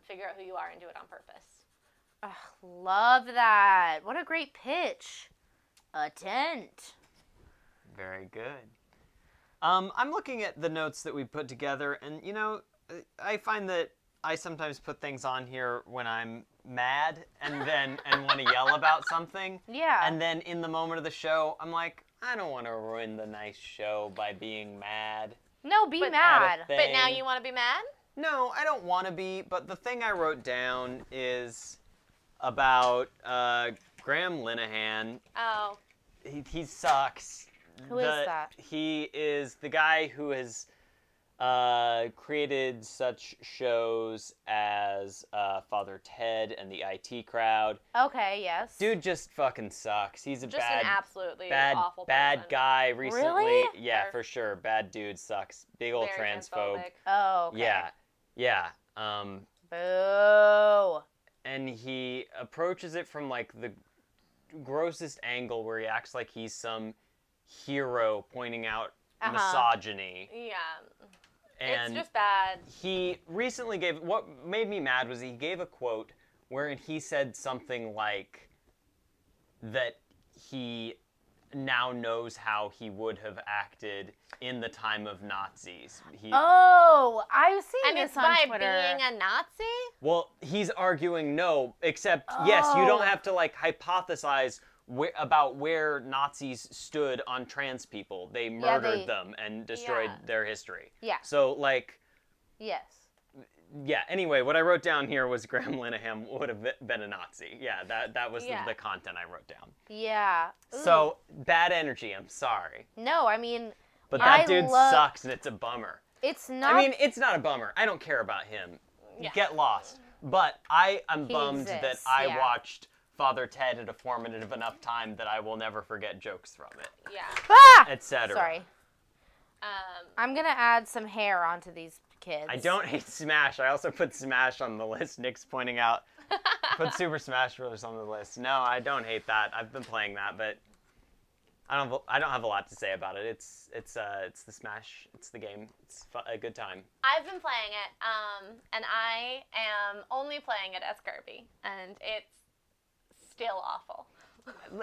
figure out who you are and do it on purpose. Love that. What a great pitch. A tent. Very good. I'm looking at the notes that we put together, and, you know, I find that I sometimes put things on here when I'm mad and want to yell about something. Yeah. And then in the moment of the show, I'm like, I don't want to ruin the nice show by being mad. No, be mad. But now you want to be mad? No, I don't want to be, but the thing I wrote down is about Graham Linehan. Oh. He sucks. Who is that? He is the guy who has created such shows as Father Ted and the IT Crowd. Okay, yes. Dude just fucking sucks. He's an absolutely awful bad person. Guy recently. Really? Yeah, for sure. Bad dude sucks. Big old Very transphobe. transphobic. Oh, okay. Yeah. Boo. And he approaches it from like the grossest angle where he acts like he's some hero pointing out misogyny. Yeah. And it's just bad. He recently what made me mad was he gave a quote wherein he said something like that he now knows how he would have acted in the time of Nazis. I've seen this on by Twitter. being a Nazi? Well, he's arguing no, except yes, you don't have to like hypothesize about where Nazis stood on trans people. They murdered them and destroyed their history. Yeah. So like. Yes. Yeah, anyway, what I wrote down here was Graham Linehan would have been a Nazi. Yeah, that was the content I wrote down. Yeah. Ooh. So, bad energy, I'm sorry. No, I mean... But that dude sucks and it's a bummer. It's not... I mean, it's not a bummer. I don't care about him. Yeah. Get lost. But I am bummed that I watched Father Ted at a formative enough time that I will never forget jokes from it. Yeah. Etc. Sorry. I'm going to add some hair onto these kids. I don't hate Smash. I also put Smash on the list. Nick's pointing out. Put Super Smash Bros. On the list. No, I don't hate that. I've been playing that, but I don't have a lot to say about it. It's the Smash. It's the game. It's a good time. I've been playing it, and I am only playing it as Kirby, and it's still awful.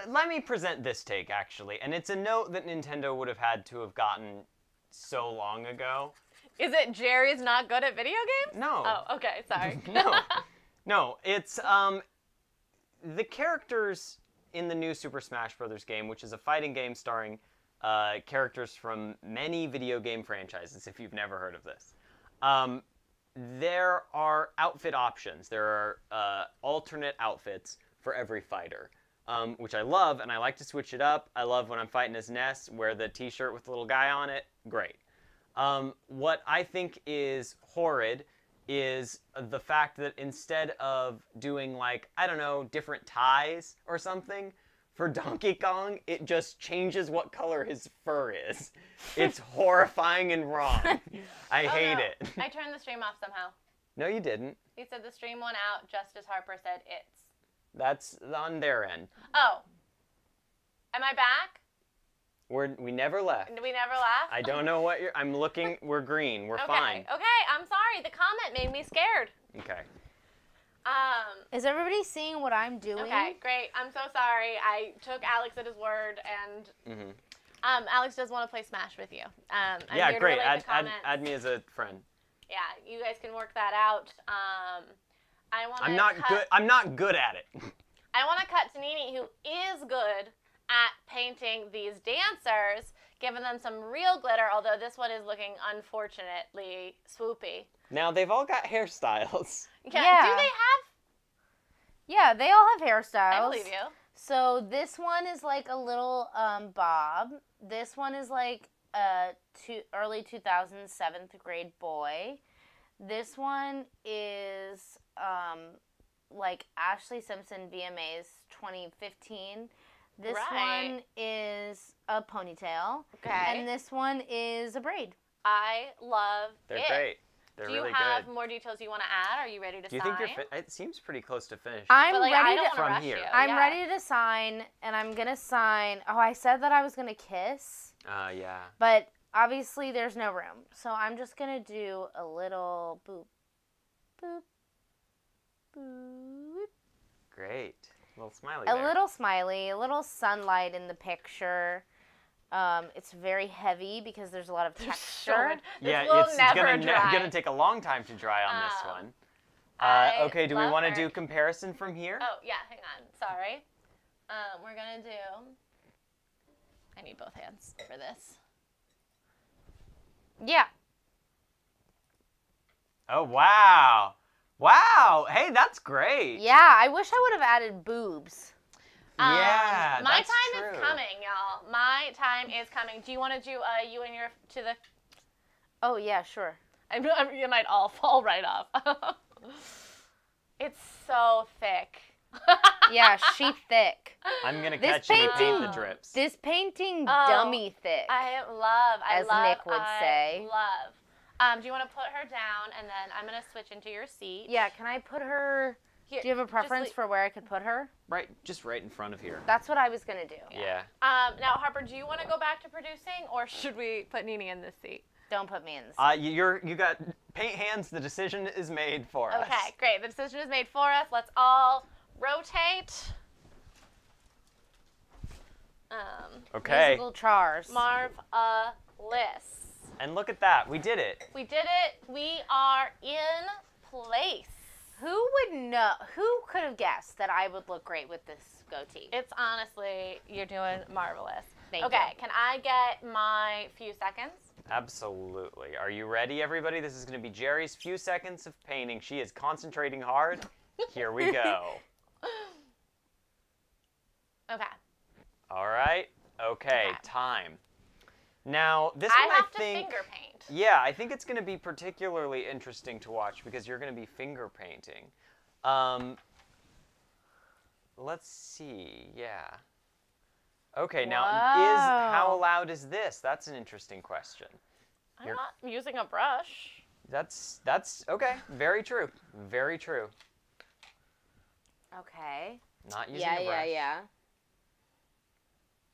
Let me present this take, actually, and it's a note that Nintendo would have had to have gotten so long ago. Is it Jerry's not good at video games? No. Oh, okay, sorry. No, it's the characters in the new Super Smash Bros. Game, which is a fighting game starring characters from many video game franchises, if you've never heard of this. There are outfit options. There are alternate outfits for every fighter, which I love, and I like to switch it up. I love when I'm fighting as Ness, wear the t-shirt with the little guy on it. Great. What I think is horrid is the fact that instead of doing, like, I don't know, different ties or something, for Donkey Kong, it just changes what color his fur is. It's horrifying and wrong. I hate it. I turned the stream off somehow. No, you didn't. He said the stream went out just as Harper said it's. That's on their end. Oh. Am I back? We never left. We never left? I don't know what you're... I'm looking... We're green. We're fine. Okay, I'm sorry. The comment made me scared. Okay. Is everybody seeing what I'm doing? Okay, great. I'm so sorry. I took Alex at his word, and Alex does want to play Smash with you. Yeah, great. Add me as a friend. Yeah, you guys can work that out. I'm not good at it. I want to cut to Nini, who is good at painting these dancers, giving them some real glitter, although this one is looking unfortunately swoopy. Now, they've all got hairstyles. Yeah. Do they have? Yeah, they all have hairstyles. I believe you. So this one is like a little bob. This one is like a early 2000s 7th grade boy. This one is like Ashley Simpson VMA's 2015. This one is a ponytail. Okay. And this one is a braid. I love They're great. They're really good. Do you have more details you want to add? Are you ready to sign? Do you think it seems pretty close to finish. I'm ready I don't to from here. I'm ready to sign, and I'm gonna sign. Oh, I said that I was gonna kiss. Yeah. But obviously, there's no room, so I'm just gonna do a little boop, boop, boop. Great. A little smiley. A little smiley, a little sunlight in the picture. It's very heavy because there's a lot of texture. It's gonna take a long time to dry on this one. Okay, do we want to do comparison from here? Oh yeah, hang on. Sorry. We're gonna do. I need both hands for this. Yeah. Oh wow. Wow. Hey, that's great. Yeah, I wish I would have added boobs. Yeah, my time is coming, y'all. My time is coming. Do you want to do you and your to the? Oh yeah, sure. You might all fall right off. It's so thick. Yeah, she thick. I'm gonna catch you and paint the drips. This painting dummy thick. I love. As Nick would say. Love. Do you want to put her down, and then I'm gonna switch into your seat? Yeah. Can I put her? Here, do you have a preference for where I could put her? Just right in front of here. That's what I was gonna do. Yeah. Now, Harper, do you want to go back to producing, or should we put Nini in this seat? Don't put me in this seat. You got paint hands. The decision is made for us. Okay, great. The decision is made for us. Let's all rotate. Okay. Musical chars. Marvelous. And look at that. We did it. We did it. We are in place. Who would know? Who could have guessed that I would look great with this goatee? It's honestly, you're doing marvelous. Thank you. Okay, can I get my few seconds? Absolutely. Are you ready, everybody? This is going to be Jerry's few seconds of painting. She is concentrating hard. Here we go. Okay. All right. Okay, time. Now, this I one have I think... to finger paint. Yeah, I think it's going to be particularly interesting to watch because you're going to be finger painting. let's see. Yeah. Okay, now how loud is this? That's an interesting question. I'm not using a brush. That's okay. Very true. Very true. Okay. Not using a brush. Yeah.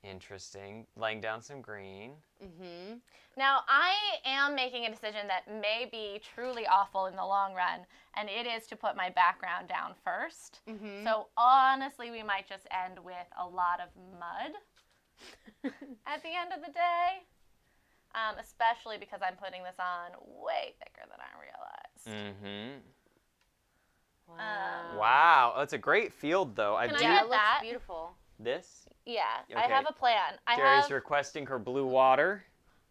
Interesting. Laying down some green. Mm-hmm. Now, I am making a decision that may be truly awful in the long run, and it is to put my background down first. Mm-hmm. So, honestly, we might just end with a lot of mud at the end of the day, especially because I'm putting this on way thicker than I realized. Mm-hmm. Wow. Wow. That's a great field, though. Can I Yeah, get it looks that? beautiful. This? Yeah, Okay. I have a plan. Jerry's requesting her blue water.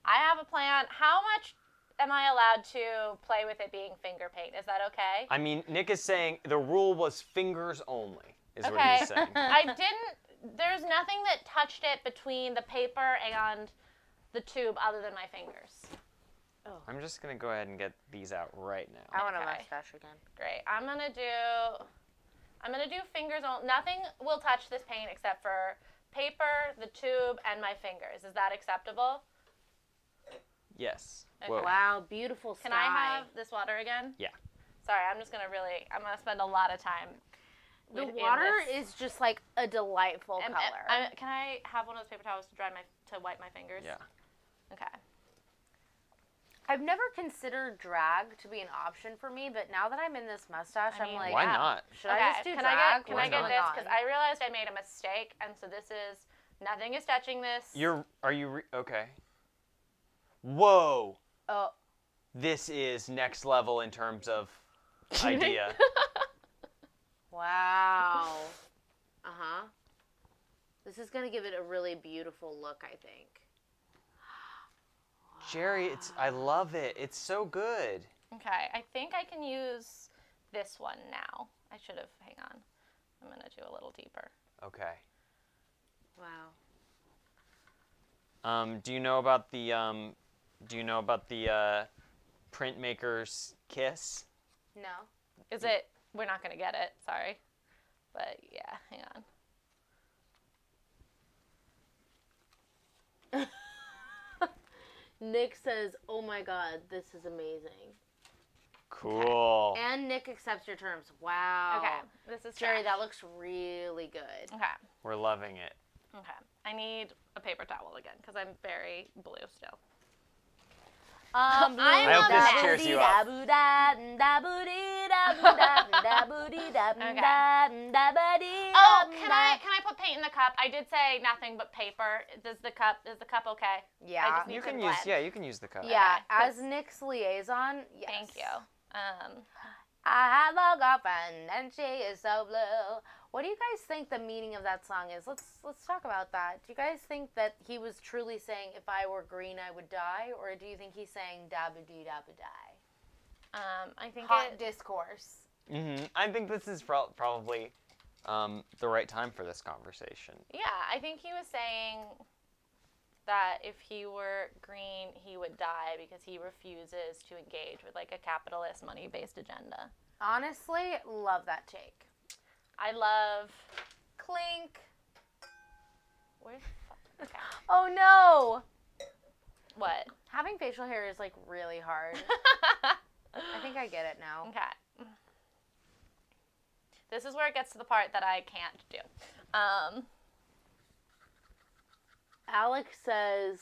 I have a plan. How much am I allowed to play with it being finger paint? Is that okay? I mean, Nick is saying the rule was fingers only, is what Okay. he's saying. There's nothing that touched it between the paper and the tube other than my fingers. Oh. I'm just going to go ahead and get these out right now. I want a Okay. mustache again. Great. I'm gonna do fingers only. Nothing will touch this paint except for paper, the tube, and my fingers. Is that acceptable? Yes. Okay. Whoa. Wow, beautiful sky. Can I have this water again? Yeah. Sorry, I'm gonna spend a lot of time. The in water this. is just like a delightful color. Can I have one of those paper towels to wipe my fingers? Yeah. Okay. I've never considered drag to be an option for me, but now that I'm in this mustache, I mean, I'm like, Why not? should I just do can drag? Can Why I get not? this? Because I realized I made a mistake, and so this is nothing is touching this. Okay. Whoa. Oh. This is next level in terms of idea. Wow. Uh-huh. This is going to give it a really beautiful look, I think. Jerry, I love it. It's so good. Okay, I think I can use this one now. Hang on. I'm going to do a little deeper. Okay. Wow. Do you know about the printmaker's kiss? No. We're not going to get it, sorry. But yeah, hang on. Nick says, "Oh my God, this is amazing." Cool. Okay. And Nick accepts your terms. Wow. Okay, this is Jerry, trash. that looks really good. Okay, We're loving it. okay. I need a paper towel again because I'm very blue still. I hope this cheers you up. Oh, can I put paint in the cup? I did say nothing but paper. Is the cup okay? Yeah. I just need You to can blend. you can use the cup. Yeah, Okay, as Nick's liaison, yes. Thank you. I have a girlfriend and she is so blue. What do you guys think the meaning of that song is? Let's talk about that. Do you guys think that he was truly saying, if I were green, I would die? Or do you think he's saying, da-ba-dee-da-ba-die? I think Hot discourse. I think this is probably the right time for this conversation. Yeah, I think he was saying that if he were green, he would die because he refuses to engage with like a capitalist money-based agenda. Honestly, love that take. I love clink. Where's the fuck? Okay. Oh no! What? Having facial hair is like really hard. I think I get it now. Okay. This is where it gets to the part that I can't do. Alex says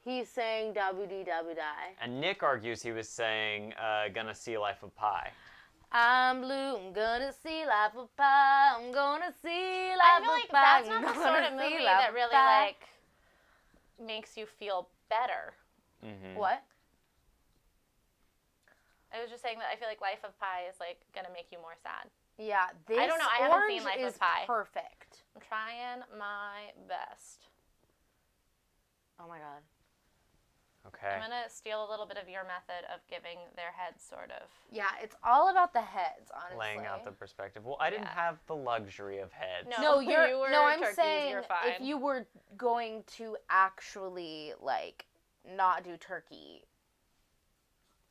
he's saying da-boo-dee-da-boo-die. And Nick argues he was saying, gonna see Life of Pi. I'm blue, I'm gonna see life of pie, I'm gonna see life I feel like of pie. that's not the sort of movie that really like makes you feel better. What? I was just saying that I feel like Life of Pi is like gonna make you more sad. Yeah, this I don't know, I haven't orange seen Life is of Pi. perfect. I'm trying my best. Oh my god. Okay. I'm gonna steal a little bit of your method of giving their heads sort of. Yeah, it's all about the heads, honestly. Laying out the perspective. Well, I didn't have the luxury of heads. No, I'm turkeys, saying you're fine. if you were going to actually like not do turkey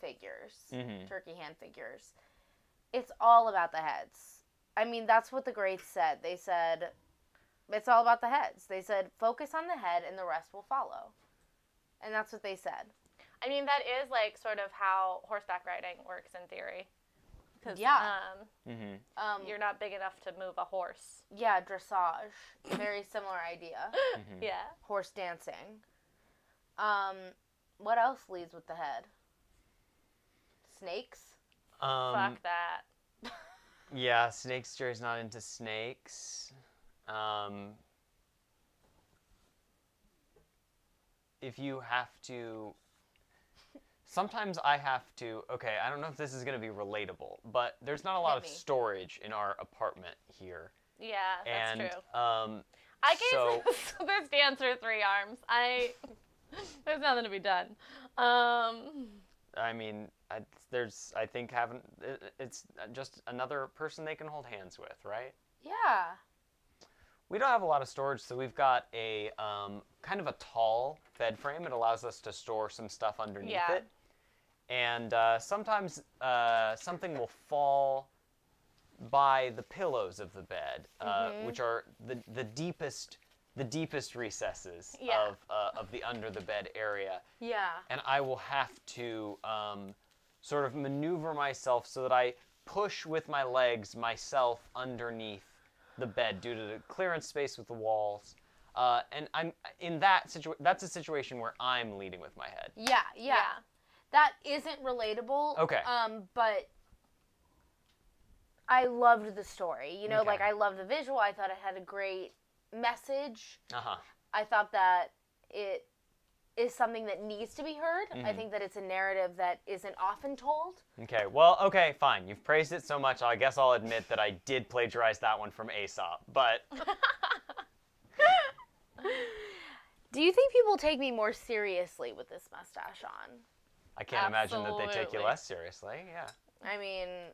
figures, turkey hand figures, it's all about the heads. I mean, that's what the greats said. They said, it's all about the heads. They said, focus on the head and the rest will follow. And that's what they said. I mean, that is, like, sort of how horseback riding works in theory. Yeah. You're not big enough to move a horse. Yeah, dressage. Very similar idea. Yeah. Horse dancing. What else leads with the head? Snakes? Fuck that. Yeah, Snakes Jerry's not into snakes. If you have to... Sometimes I have to... Okay, I don't know if this is going to be relatable, but there's not a lot of storage in our apartment here. Yeah, that's true. I gave this dancer 3 arms. There's nothing to be done. I mean, I think it's just another person they can hold hands with, right? Yeah. We don't have a lot of storage, so we've got a kind of a tall bed frame. It allows us to store some stuff underneath it. And sometimes something will fall by the pillows of the bed, which are the deepest recesses of the under the bed area. Yeah. And I will have to sort of maneuver myself so that I push with my legs myself underneath the bed due to the clearance space with the walls. And I'm in that situation. That's a situation where I'm leading with my head. Yeah. That isn't relatable. Okay. But I loved the story. You know, like I loved the visual. I thought it had a great message. I thought that it is something that needs to be heard. I think that it's a narrative that isn't often told. Okay, well, okay, fine. You've praised it so much, I guess I'll admit that I did plagiarize that one from Aesop, but... Do you think people take me more seriously with this mustache on? I can't imagine that they take you less seriously, yeah. I mean...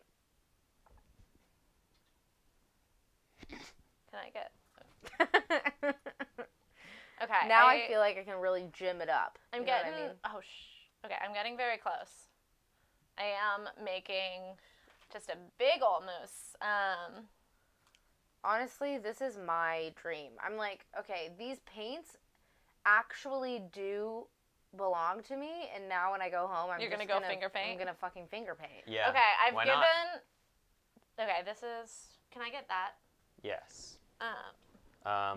Can I get... Okay. Now I feel like I can really gym it up. I'm getting... Okay, I'm getting very close. I am making just a big old mousse. Honestly, this is my dream. I'm like, okay, these paints actually do belong to me, and now when I go home, You're gonna go finger paint? I'm gonna fucking finger paint. Yeah. Okay, I've given... Okay, this is... Can I get that? Yes.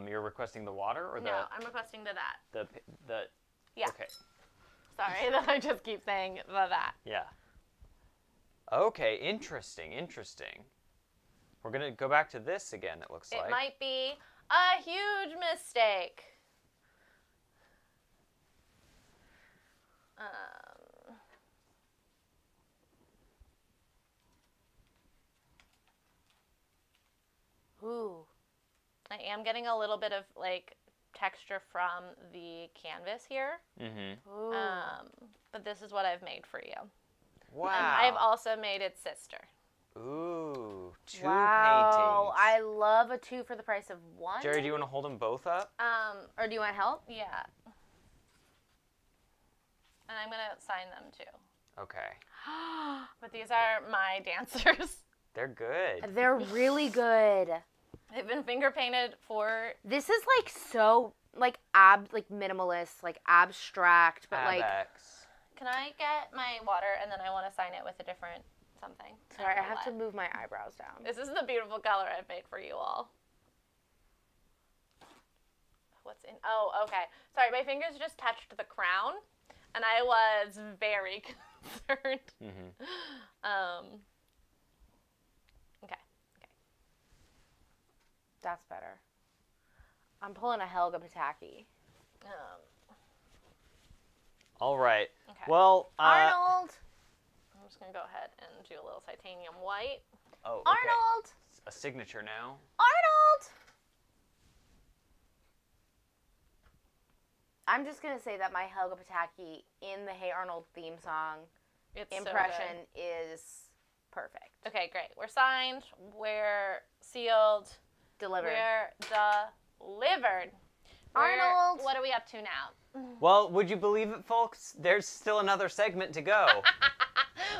You're requesting the water or the... No, I'm requesting that. The... Yeah. Okay. Sorry that I just keep saying that. Yeah. Okay, interesting. We're going to go back to this again, it looks like. It might be a huge mistake. Ooh. I am getting a little bit of, like, texture from the canvas here. But this is what I've made for you. Wow. And I've also made its sister. Ooh, 2 paintings. I love a 2 for the price of 1. Jerry, do you want to hold them both up? Or do you want help? Yeah. And I'm going to sign them, too. Okay. But these are my dancers. They're good. They're really good. They've been finger painted for... This is, like, so, like, minimalist, like, abstract, but, like... Can I get my water, and then I want to sign it with a different something? Sorry, I have to move my eyebrows down. This is the beautiful color I've made for you all. What's in... Oh, okay. Sorry, my fingers just touched the crown, and I was very concerned. Okay. That's better. I'm pulling a Helga Pataki. All right. Okay. Well, Arnold! I'm just going to go ahead and do a little titanium white. Oh, okay. Arnold! A signature now. Arnold! I'm just going to say that my Helga Pataki in the Hey Arnold theme song impression is perfect. Okay, great. We're signed. We're sealed. Delivered. We're delivered. Arnold! What are we up to now? Well, would you believe it, folks? There's still another segment to go.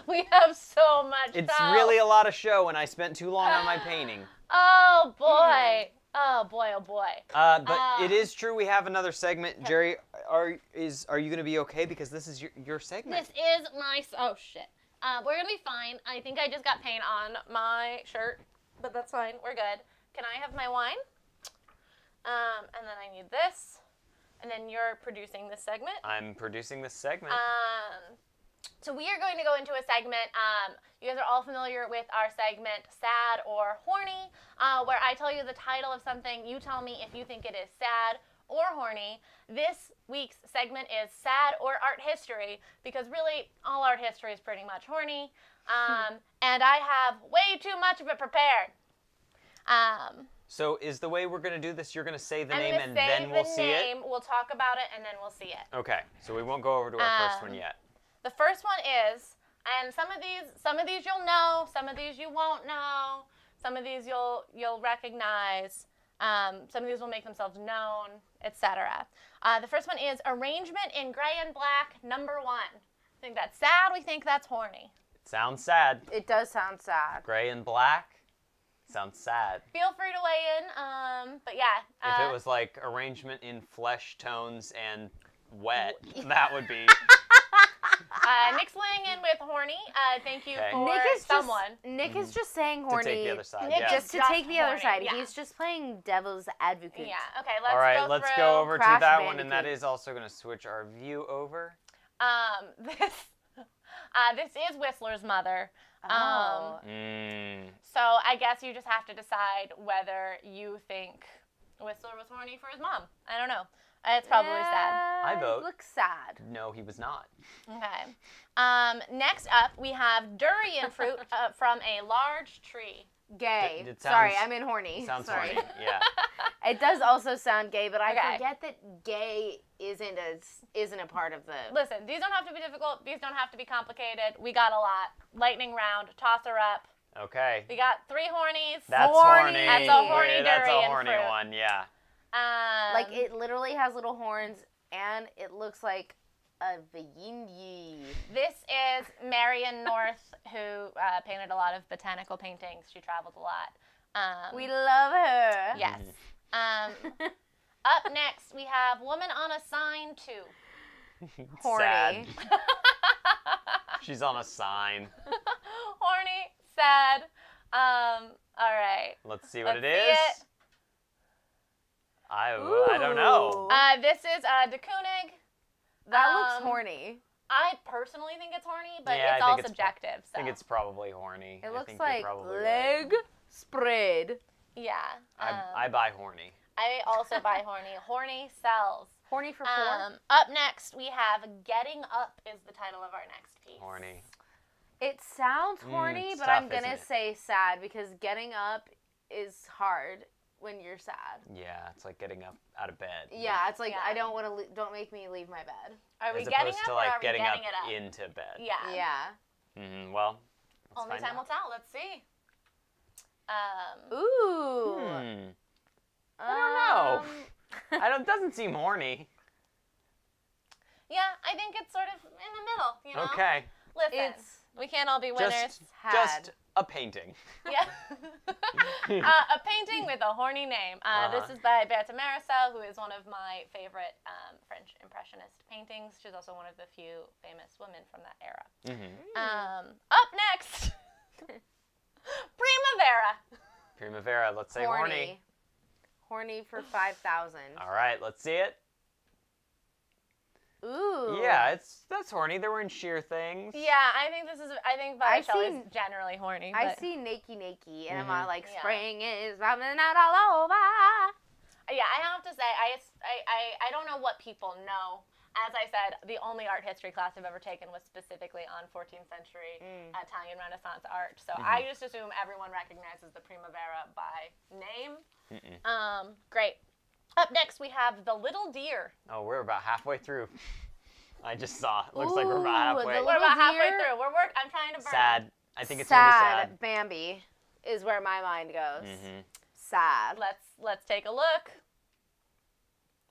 We have so much It's stuff. really a lot of show, and I spent too long on my painting. Oh, boy. Oh, boy, oh, boy. But it is true we have another segment. Jerry, are you going to be okay? Because this is your segment. This is my... Oh, shit. We're going to be fine. I think I just got paint on my shirt, but that's fine. We're good. Can I have my wine? And then I need this. And then you're producing this segment. I'm producing this segment. So we are going to go into a segment. You guys are all familiar with our segment, Sad or Horny, where I tell you the title of something. You tell me if you think it is sad or horny. This week's segment is Sad or Art History, because really all art history is pretty much horny. And I have way too much of it prepared. So is the way we're going to do this, you're going to say the name and then we'll see it? We'll talk about it and then we'll see it. Okay, so we won't go over to our first one yet. The first one is, and some of these you'll know, some of these you won't know, some of these you'll recognize, some of these will make themselves known, etc. The first one is Arrangement in Gray and Black, number 1. I think that's sad, we think that's horny. It sounds sad. It does sound sad. Gray and black sounds sad. Feel free to weigh in, but yeah. If it was like arrangement in flesh tones and wet, that would be... Nick's weighing in with horny. Thank you for Nick is someone. Nick is just saying horny. To take the other side, Nick yeah. Just to take the other side. Yeah. He's just playing devil's advocate. Yeah. Okay. All right, let's go over to Crash that one, Bandicoot. and that is also going to switch our view over. This is Whistler's mother. Oh. So I guess you just have to decide whether you think Whistler was horny for his mom. I don't know. It's probably sad. I vote. He looks sad. No, he was not. Okay. Next up, we have durian fruit from a large tree. Gay. It sounds- Sorry, I'm in horny. It sounds Sorry. horny, yeah. It does also sound gay, but I Okay. forget that gay isn't a part of the... Listen, these don't have to be difficult. These don't have to be complicated. We got a lot. Lightning round. Toss her up. Okay. We got 3 hornies. That's Horny. horny. That's a horny That's a durian horny fruit. one, yeah. Like, it literally has little horns, and it looks like a vagina. This is Marion North, who painted a lot of botanical paintings. She traveled a lot. We love her. Yes. Up next, we have Woman on a Sign 2. Horny. Sad. She's on a sign. Horny, sad. All right. Let's see what Let's it see is. it. I don't know. This is de Kooning. That looks horny. I personally think it's horny, but Yeah, it's I all think subjective. I think it's probably horny. It I looks think you're like probably right. leg spread. Yeah. I buy horny. I also buy horny. Horny sells. Horny for 4. Up next, we have Getting Up is the title of our next piece. Horny. It sounds horny, it's but tough, I'm going to isn't it? say sad because getting up is hard when you're sad. Yeah, it's like getting up out of bed. Yeah, it's like Yeah. I don't want to don't make me leave my bed. Are we As getting opposed up to or like are we getting getting up it up? into bed. Yeah. Yeah. Well, let's Only find time will out. tell. Let's see. Ooh. I don't know. It doesn't seem horny. Yeah, I think it's sort of in the middle, you know? Okay. Listen, we can't all be winners. Just a painting. Yeah. A painting with a horny name. This is by Berthe Marisol, who is one of my favorite French Impressionist paintings. She's also one of the few famous women from that era. Up next, Primavera. Primavera, let's say horny. Horny for 5,000. All right, let's see it. Ooh. Yeah, that's horny. They're wearing sheer things. Yeah, I think Botticelli is generally horny. I but- see nakey, and I'm all like, Yeah. spring is coming out all over. Yeah, I have to say, I don't know what people know. As I said, the only art history class I've ever taken was specifically on 14th century Italian Renaissance art. So I just assume everyone recognizes the Primavera by name. Great. Up next, we have The Little Deer. Oh, we're about halfway through. I just saw. Looks like we're about halfway. the We're about halfway Deer? through. I'm trying to burn. Sad. I think it's gonna be sad. Bambi is where my mind goes. Mm-hmm. Sad. Let's take a look.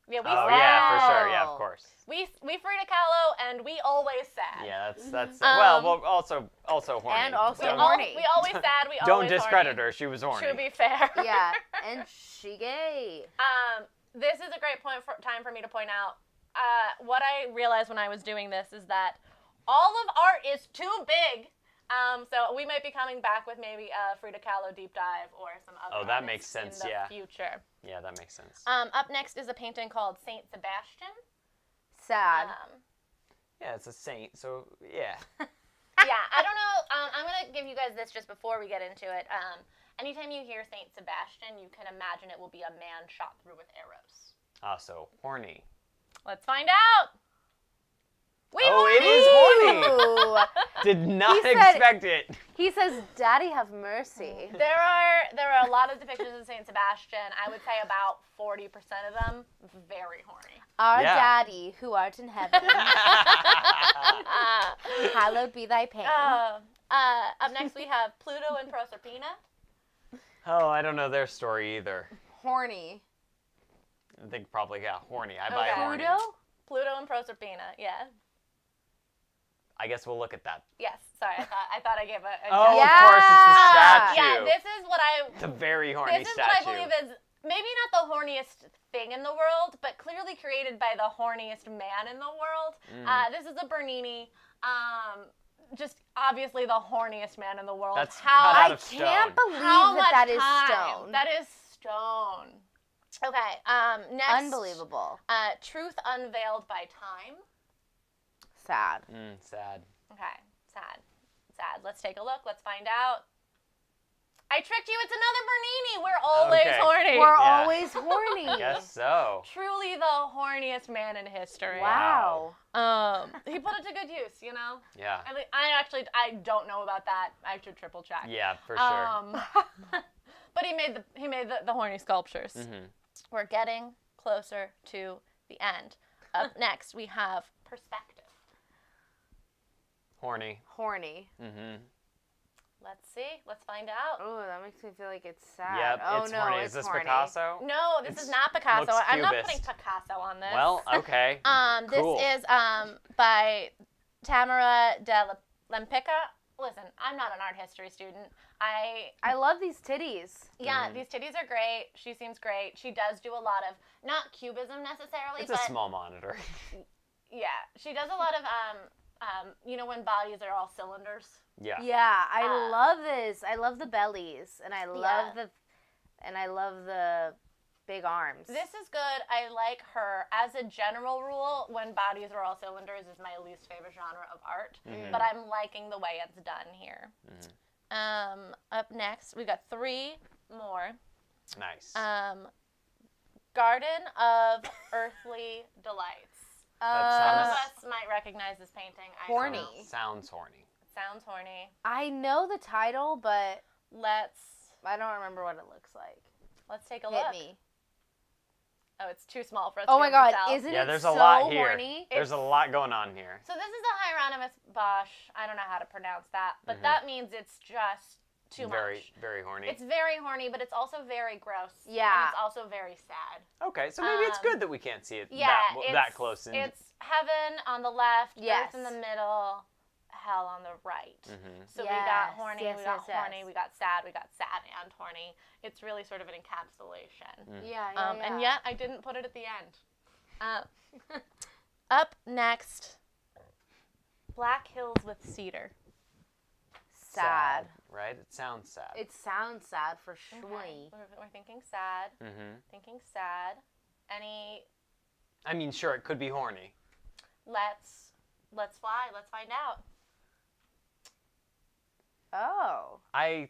Yeah, we Oh sad. yeah, for sure. Yeah, of course. We Frida Kahlo, and we always sad. Yeah, that's well, also horny. And also Don't- horny. We always sad. We Don't always discredit horny. her. She was horny. To be fair. Yeah, and she gay. This is a great time for me to point out. What I realized when I was doing this is that all of art is too big. So we might be coming back with maybe a Frida Kahlo deep dive or some other. Oh, that makes sense. In the Yeah. future. Yeah, that makes sense. Up next is a painting called Saint Sebastian. Sad. Yeah, it's a saint. So yeah. Yeah, I don't know. I'm gonna give you guys this just before we get into it. Anytime you hear Saint Sebastian, you can imagine it will be a man shot through with arrows. So horny. Let's find out. It is horny. Did not expect it. He says, "Daddy, have mercy." There are a lot of depictions of Saint Sebastian. I would say about 40% of them very horny. Our Daddy, who art in heaven, hallowed be thy pain. Up next we have Pluto and Proserpina. Oh, I don't know their story either. Horny. I think probably horny. I buy horny. Pluto and Proserpina. Yeah. I guess we'll look at that. Yes. Sorry, I thought I gave a of course, it's the statue. Yeah, this is what The very horny statue. This is what I believe is maybe not the horniest thing in the world, but clearly created by the horniest man in the world. This is a Bernini. Just obviously the horniest man in the world. That's cut out of stone. I can't believe that is stone. That is stone. Okay. Next. Unbelievable. Truth Unveiled by Time. Sad. Sad. Okay. Sad. Let's take a look. Let's find out. I tricked you. It's another Bernini. We're always horny. We're always horny. Guess so. Truly the horniest man in history. Wow. He put it to good use, you know? Yeah. I don't know about that. I should triple check. Yeah, for sure. But he made the horny sculptures. We're getting closer to the end. Up next, we have Perspective. Horny. Let's see. Let's find out. Oh, that makes me feel like it's sad. Yep, oh, it's no, horny. it's Is this horny. Picasso? No, this is not Picasso. Looks I'm not cubist. putting Picasso on this. Well, okay. Cool. This is by Tamara de Lempicka. Listen, I'm not an art history student. I love these titties. Yeah, these titties are great. She seems great. She does do a lot of, not cubism necessarily, it's but a small monitor. Yeah, she does a lot of, you know, when bodies are all cylinders. Yeah. Yeah, I love this. I love the bellies, and I love the big arms. This is good. I like her. As a general rule, when bodies are all cylinders is my least favorite genre of art, but I'm liking the way it's done here. Up next, we got 3 more. Nice. Garden of Earthly Delights. Some of us might recognize this painting. Horny. Sounds horny. Sounds horny. I know the title, but I don't remember what it looks like. Let's take a look. Hit me. Oh, it's too small for us Oh to my be able to god, tell. isn't Yeah, it there's so a lot here. horny? There's a lot going on here. So this is a Hieronymus Bosch. I don't know how to pronounce that, but that means it's just too much. Very horny. It's very horny, but it's also very gross. Yeah. And it's also very sad. Okay, so maybe it's good that we can't see it Yeah, that close. It's heaven on the left, Yes. earth in the middle, hell on the right. So we Yes, got horny, yes, we got yes, horny, yes. we got sad and horny. It's really sort of an encapsulation. Yeah, And yet I didn't put it at the end. Up next, Black Hills with Cedar. sad. Right? It sounds sad. It sounds sad for sure. Okay. We're thinking sad. Thinking sad. I mean, sure, it could be horny. Let's fly. Let's find out. Oh. I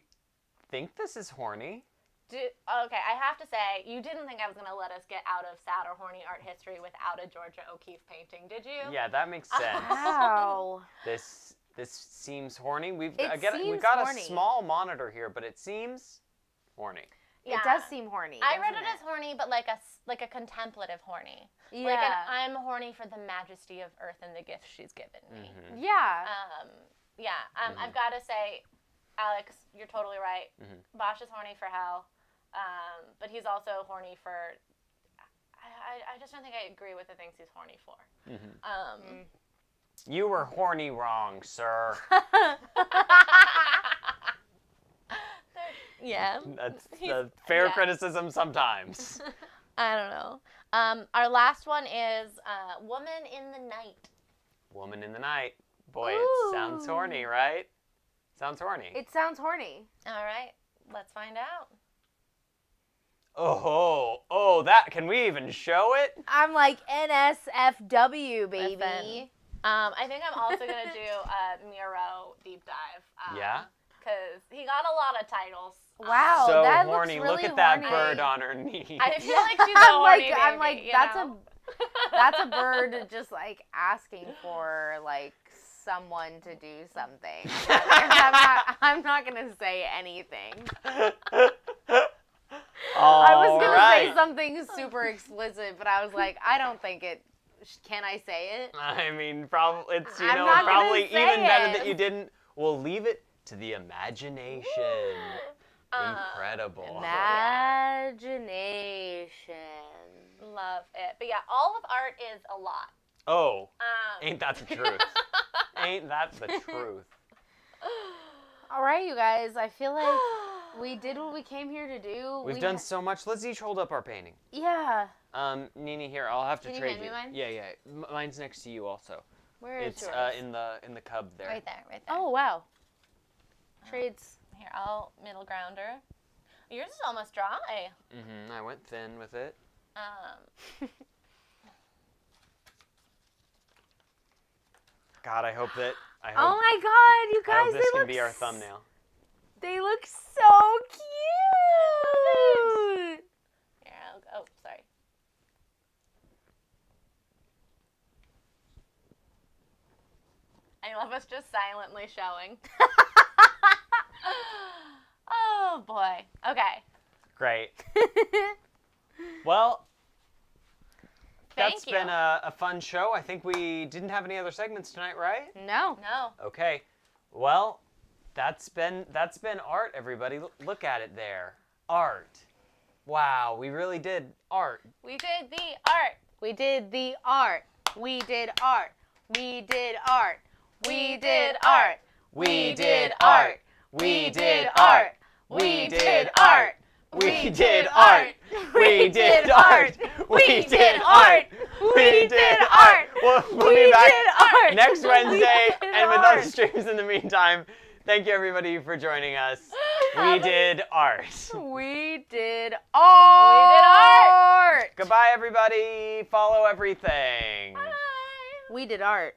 think this is horny. Okay, I have to say, you didn't think I was going to let us get out of sad or horny art history without a Georgia O'Keeffe painting, did you? Yeah, that makes sense. Wow. This seems horny. We've It got seems a horny. small monitor here, but it seems horny. It does seem horny. I read it as horny, but like a contemplative horny. Yeah. Like I'm horny for the majesty of earth and the gifts she's given me. Yeah. I've got to say, Alex, you're totally right. Bosch is horny for hell, but he's also horny for. I just don't think I agree with the things he's horny for. You were horny wrong, sir. Yeah. That's the fair criticism sometimes. I don't know. Our last one is Woman in the Night. Woman in the Night. Boy, it sounds horny, right? Sounds horny. It sounds horny. All right. Let's find out. Oh, that, can we even show it? I'm like NSFW, baby. Listen, I think I'm also going to do a Miro deep dive. Yeah? Because he got a lot of titles. Wow, so that horny. looks really Look at that horny. bird on her knee. I feel like she's a horny baby, I'm like, you that's a bird just like asking for like someone to do something. I'm not gonna say anything. I was gonna say something super explicit, but I was like, I don't think it. Can I say it? I mean, probably it's probably even better that you didn't. We'll leave it to the imagination. Incredible. Imagination. Love it. But yeah, all of art is a lot. Oh, ain't that the truth? Ain't that the truth? All right, you guys. I feel like we did what we came here to do. We've done so much. Let's each hold up our painting. Yeah. Nini, here, I'll have to Can you trade hand me mine? Yeah. Mine's next to you also. Where is it's yours? in the cub there. Right there. Oh, wow. Trades. Here, I'll middle grounder. Yours is almost dry. I went thin with it. God, I hope that. Oh my God, you guys! I hope this they can look be our thumbnail. They look so cute. Here, oh, sorry. I love us just silently showing. Oh boy. Okay. Great. Well, that's you. been a fun show. I think we didn't have any other segments tonight, right? No. Okay. Well, that's been art, everybody. Look at it there. Art. Wow, we really did art. We did the art. We did the art. We did art. We did art. We did art. We did art. We did art. We did art. We did art. We did art. We did art. We did art. We'll be back next Wednesday and with other streams in the meantime. Thank you everybody for joining us. We did art. We did art. We did art. Goodbye everybody. Follow everything. Bye. We did art.